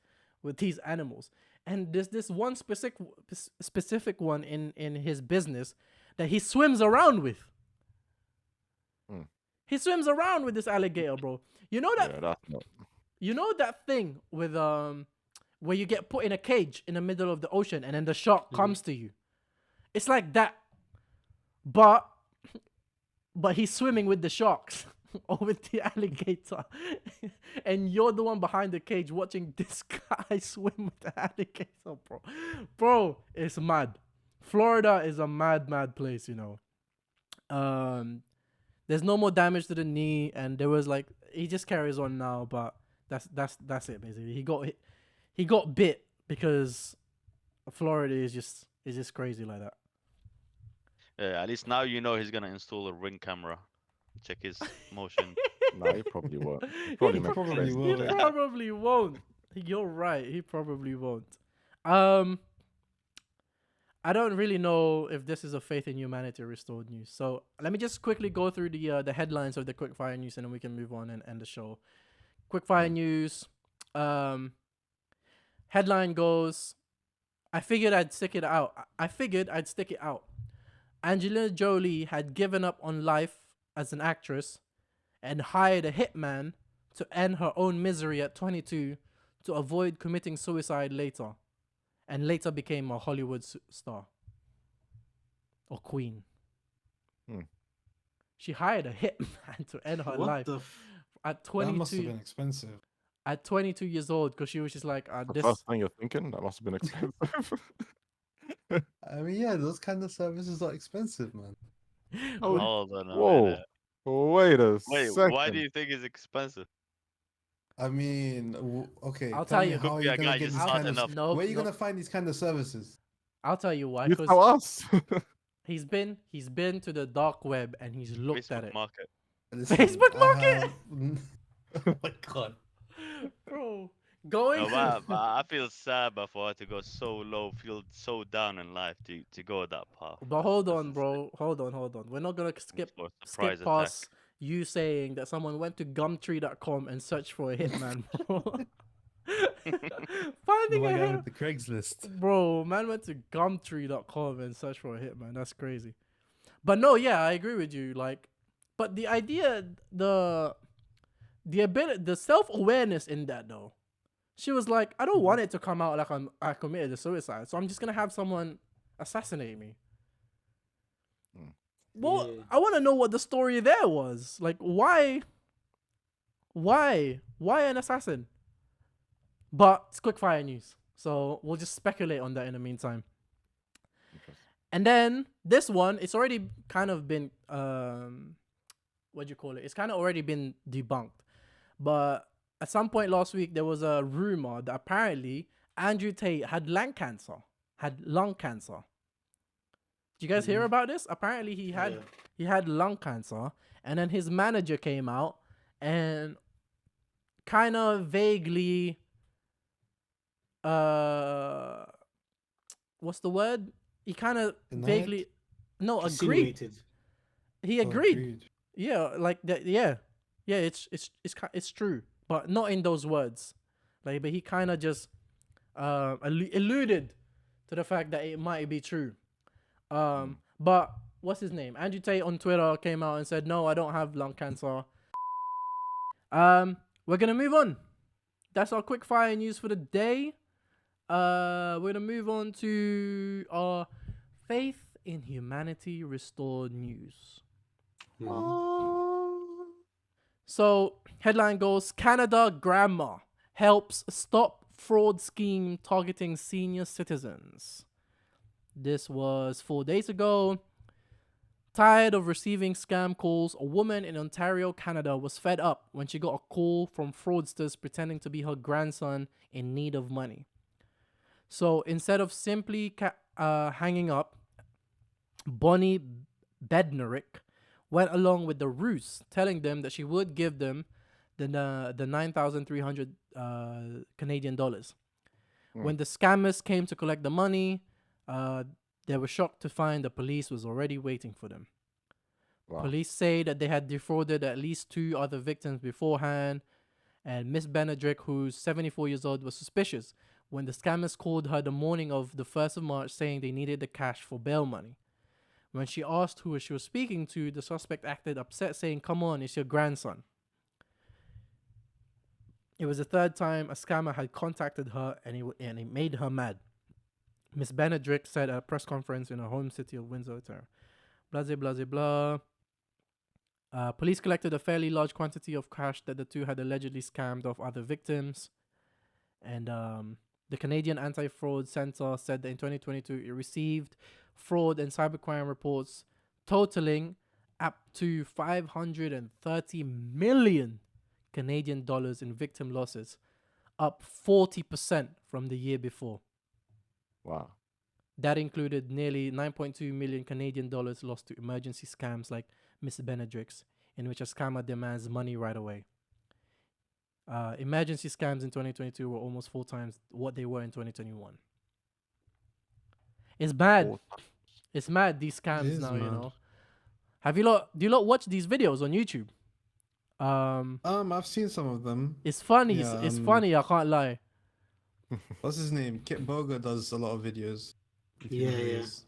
animals. And there's this one specific one in his business that he swims around with. He swims around with this alligator, bro. You know that yeah, that's not. you know that thing with where you get put in a cage in the middle of the ocean and then the shark comes to you. It's like that. But he's swimming with the sharks or with the alligator. And you're the one behind the cage watching this guy swim with the alligator, bro. Bro, it's mad. Florida is a mad place, you know. There's no more damage to the knee, and there was like he just carries on now, but that's it basically. He got bit because Florida is just crazy like that. Yeah, at least now you know he's gonna install a ring camera, check his motion. Nah, he probably won't. He probably make probably friends. will. He probably won't. You're right. He probably won't. I don't really know if this is a faith in humanity restored news. So let me just quickly go through the headlines of the quickfire news, and then we can move on and end the show. Quickfire news. Headline goes, I figured I'd stick it out. Angelina Jolie had given up on life as an actress and hired a hitman to end her own misery at 22 to avoid committing suicide later, and later became a Hollywood star or queen. She hired a hitman to end her What life the? at That must have 22 been expensive. at 22 years old because she was just like The this. first thing you're thinking, that must have been expensive. I mean, yeah, those kind of services are expensive, man. Hold on a Whoa. minute. Wait a Wait, second. why do you think it's expensive? I mean, okay. I'll tell tell me you. how Could are be you a gonna guy get just this smart kind of? enough. Nope, Where are you nope. gonna find these kind of services? I'll tell you why. You Because tell us. he's been to the dark web and he's looked at Facebook it. market. Listen, Facebook I market? have- oh my god. Bro, going No, but I feel sad, but for her to go so low, feel so down in life to go that path. But hold on, bro. Hold on. We're not gonna skip For a surprise past you saying that someone went to Gumtree.com and searched for a hitman, bro. Finding My a guy hit, with the Craigslist. bro. Man went to Gumtree.com and searched for a hitman. That's crazy. But no, yeah, I agree with you. Like, but the idea, the ability, the self-awareness in that though. She was like, I don't want it to come out like I committed a suicide, so I'm just gonna have someone assassinate me. Well, Yeah. I want to know what the story there was. Like, why an assassin? But it's quickfire news, so we'll just speculate on that in the meantime. And then this one, it's already kind of been what do you call it? It's kind of already been debunked. But at some point last week, there was a rumor that apparently Andrew Tate had lung cancer. Had lung cancer. Did you guys hear Mhm. about this? Apparently Yeah. he had lung cancer, and then his manager came out and kind of vaguely uh what's the word? He kind of Denied? vaguely no agreed. Insinuated. He Oh, agreed. agreed. Yeah, like that. Yeah, yeah. It's true, but not in those words. Like, but he kind of just alluded to the fact that it might be true. But what's his name? Andrew Tate on Twitter came out and said, "No, I don't have lung cancer." We're gonna move on. That's our quick fire news for the day. We're gonna move on to our faith in humanity restored news. So, headline goes Canada grandma helps stop fraud scheme targeting senior citizens. This was 4 days ago. Tired of receiving scam calls, a woman in Ontario, Canada was fed up when she got a call from fraudsters pretending to be her grandson in need of money. So instead of simply hanging up, Bonnie Bednarik went along with the ruse, telling them that she would give them the 9,300 Canadian dollars. When the scammers came to collect the money, they were shocked to find the police was already waiting for them. Wow. Police say that they had defrauded at least 2 other victims beforehand, and Miss Benedrick, who's 74 years old, was suspicious when the scammers called her the morning of the 1st of March saying they needed the cash for bail money. When she asked who she was speaking to, the suspect acted upset, saying, "Come on, it's your grandson." It was the 3rd time a scammer had contacted her, and it made her mad. Miss Benedrick said at a press conference in her home city of Windsor, Ontario. Blah. Police collected a fairly large quantity of cash that the two had allegedly scammed off other victims. And the Canadian Anti-Fraud Centre said that in 2022 it received fraud and cybercrime reports totaling up to 530 million Canadian dollars in victim losses, up 40% from the year before. Wow. That included nearly 9.2 million Canadian dollars lost to emergency scams like Miss Benedrick's, in which a scammer demands money right away. Emergency scams in 2022 were almost 4 times what they were in 2021. It's bad. 4 It's mad, these scams is now, you mad. know. Do you lot watch these videos on YouTube? I've seen some of them. It's funny. Yeah, It's funny, I can't lie. What's his name? Kit Boga does a lot of videos. If you know Yeah, who he yeah. is.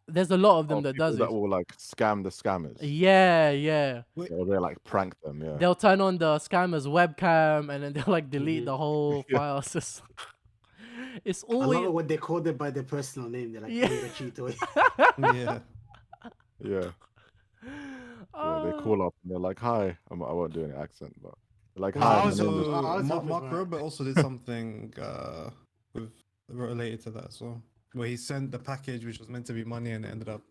There's a lot of them that people does that it. will like scam the scammers. Yeah. Or they like prank them. Yeah. They'll turn on the scammer's webcam and then they'll like delete Mhm. the whole Yeah. file system. It's I love always it when they call them by their personal name. They're like, Yeah. "Hey, the cheater." Yeah. Yeah. Yeah, they call up and they're like, "Hi." I won't do any accent, but they're like, Well, "Hi." my also, name is-" I was hoping Mark for it. Robert also did something with related to that as well, where he sent the package which was meant to be money and it ended up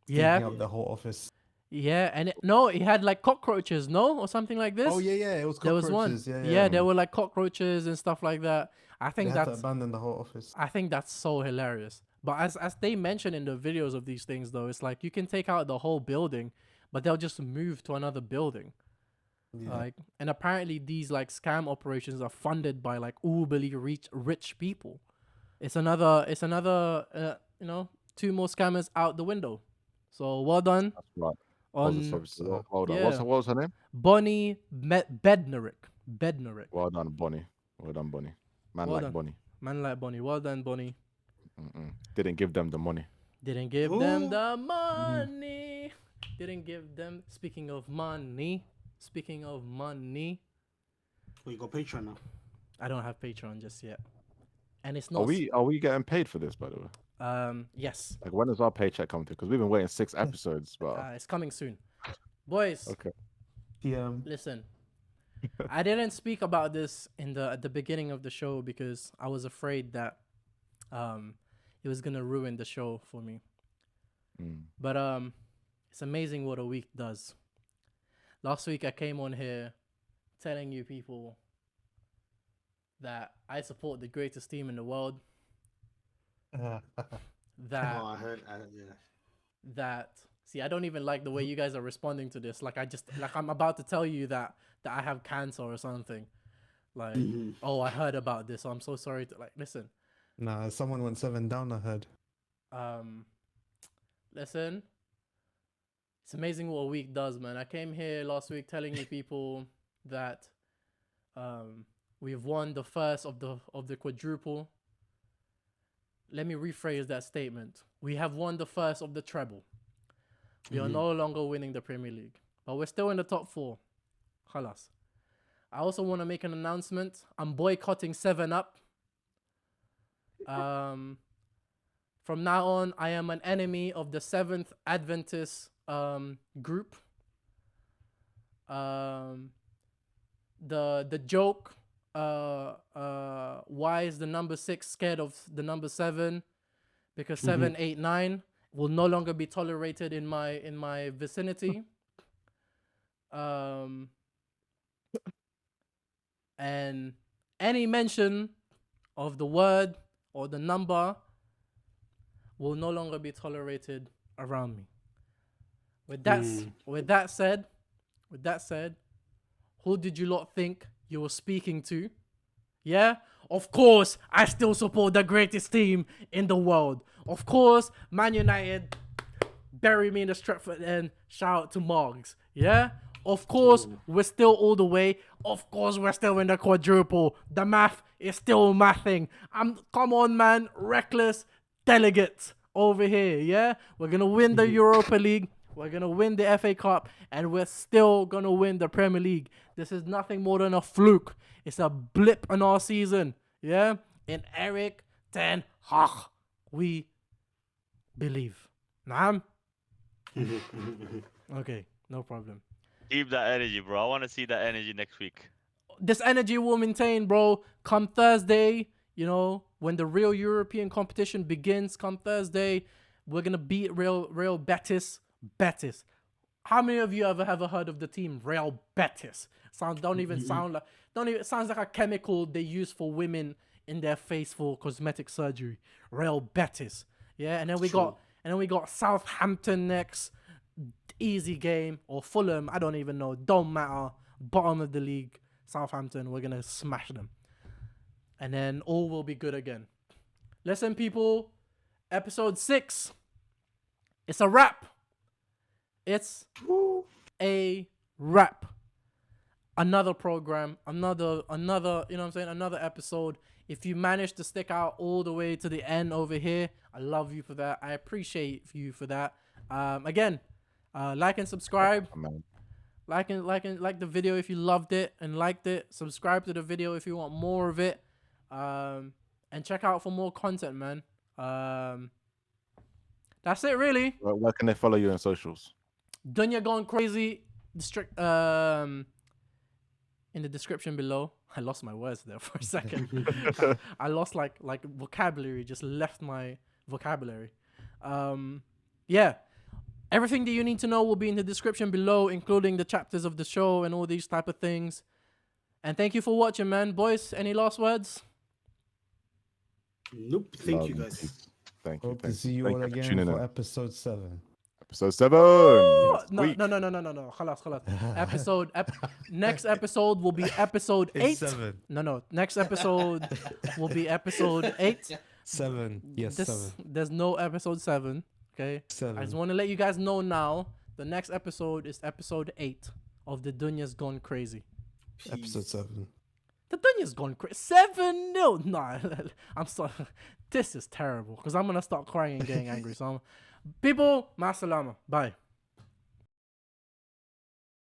Yeah. taking up the whole office. Yeah, and it had like cockroaches, no, or something like this. Oh yeah, it was There was one. cockroaches. Yeah, there were like cockroaches and stuff like that. I They think had to that's abandon the whole office. I think that's so hilarious. But as they mention in the videos of these things, though, it's like you can take out the whole building, but they'll just move to another building. Yeah. Like, and apparently these like scam operations are funded by like uberly rich people. It's another 2 more scammers out the window. So well done That's right. on Positive. Well done. yeah. What was her name? Bonnie Bednarik. Well done, Bonnie. Well done, Bonnie. Man Well like done. Bonnie. Man like Bonnie. Well done, Bonnie. Didn't give them the money. Didn't give them Ooh. the money. Didn't give them. Speaking of money. Well, you got Patreon now. I don't have Patreon just yet. And it's Are not. we getting paid for this, by the way? Yes. Like, when does our paycheck come through? Because we've been waiting 6 episodes, but It's coming soon. Boys, okay. listen. I didn't speak about this at the beginning of the show because I was afraid that it was gonna ruin the show for me. But it's amazing what a week does. Last week I came on here telling you people that I support the greatest team in the world. Oh, That I heard. Yeah. that see, I don't even like the way you guys are responding to this. Like I'm about to tell you that I have cancer or something. Like, oh, I heard about this. So I'm so sorry to listen. Nah, someone went 7 down, I heard. Listen. It's amazing what a week does, man. I came here last week telling you people that we've won the first of the quadruple. Let me rephrase that statement. We have won the first of the treble. We are no longer winning the Premier League, but we're still in the top 4. Khalas. I also want to make an announcement. I'm boycotting 7-Up. From now on, I am an enemy of the Seventh Adventist group. The joke, why is the number 6 scared of the number 7? Because 7, 8, 9 will no longer be tolerated in my vicinity. And any mention of the word or the number will no longer be tolerated around me. With that said, who did you lot think you were speaking to? Yeah? Of course, I still support the greatest team in the world. Of course, Man United, bury me in the Stretford end. Shout out to Moggs. Yeah? Of course, we're still all the way. Of course, we're still in the quadruple. The math is still mathing. Come on, man. Reckless delegates over here. Yeah? We're going to win the Europa League. We're going to win the FA Cup. And we're still going to win the Premier League. This is nothing more than a fluke. It's a blip in our season. Yeah? In Eric Ten Hag, we believe. Naam? Okay, no problem. Keep that energy, bro. I want to see that energy next week. This energy will maintain, bro. Come Thursday, when the real European competition begins, come Thursday, we're going to beat Real Betis. Betis. How many of you ever heard of the team Real Betis? Sounds like a chemical they use for women in their face for cosmetic surgery. Real Betis. Yeah, and then we got Southampton next. Easy game, or Fulham, I don't even know. Don't matter. Bottom of the league, Southampton, we're gonna smash them. And then all will be good again. Listen, people, episode 6. It's a wrap. It's a wrap. Another program, another, another episode. If you manage to stick out all the way to the end over here, I love you for that. I appreciate you for that. Again, like and subscribe. Like the video if you loved it and liked it. Subscribe to the video if you want more of it. And check out for more content, man. That's it, really. Where can they follow you on socials? Dunya Gone Crazy. In the description below. I lost my words there for a second. I lost like vocabulary. Just left my vocabulary. Yeah. Everything that you need to know will be in the description below, including the chapters of the show and all these type of things. And thank you for watching, man. Boys, any last words? Nope. Thank you, guys. Thank you. Hope to see you all again for episode 7. Episode 7. No. Khalas. Next episode will be episode 8. It's 7. No. Next episode will be episode 8. 7. Yes, 7. There's no episode 7. Okay. 7. I just want to let you guys know now. The next episode is episode 8 of the Dunya'S Gone Crazy. Episode 7. The Dunya'S Gone Crazy. 7-0. Nah, I'm sorry. This is terrible because I'm gonna start crying and getting angry. So, people, ma salama. Bye.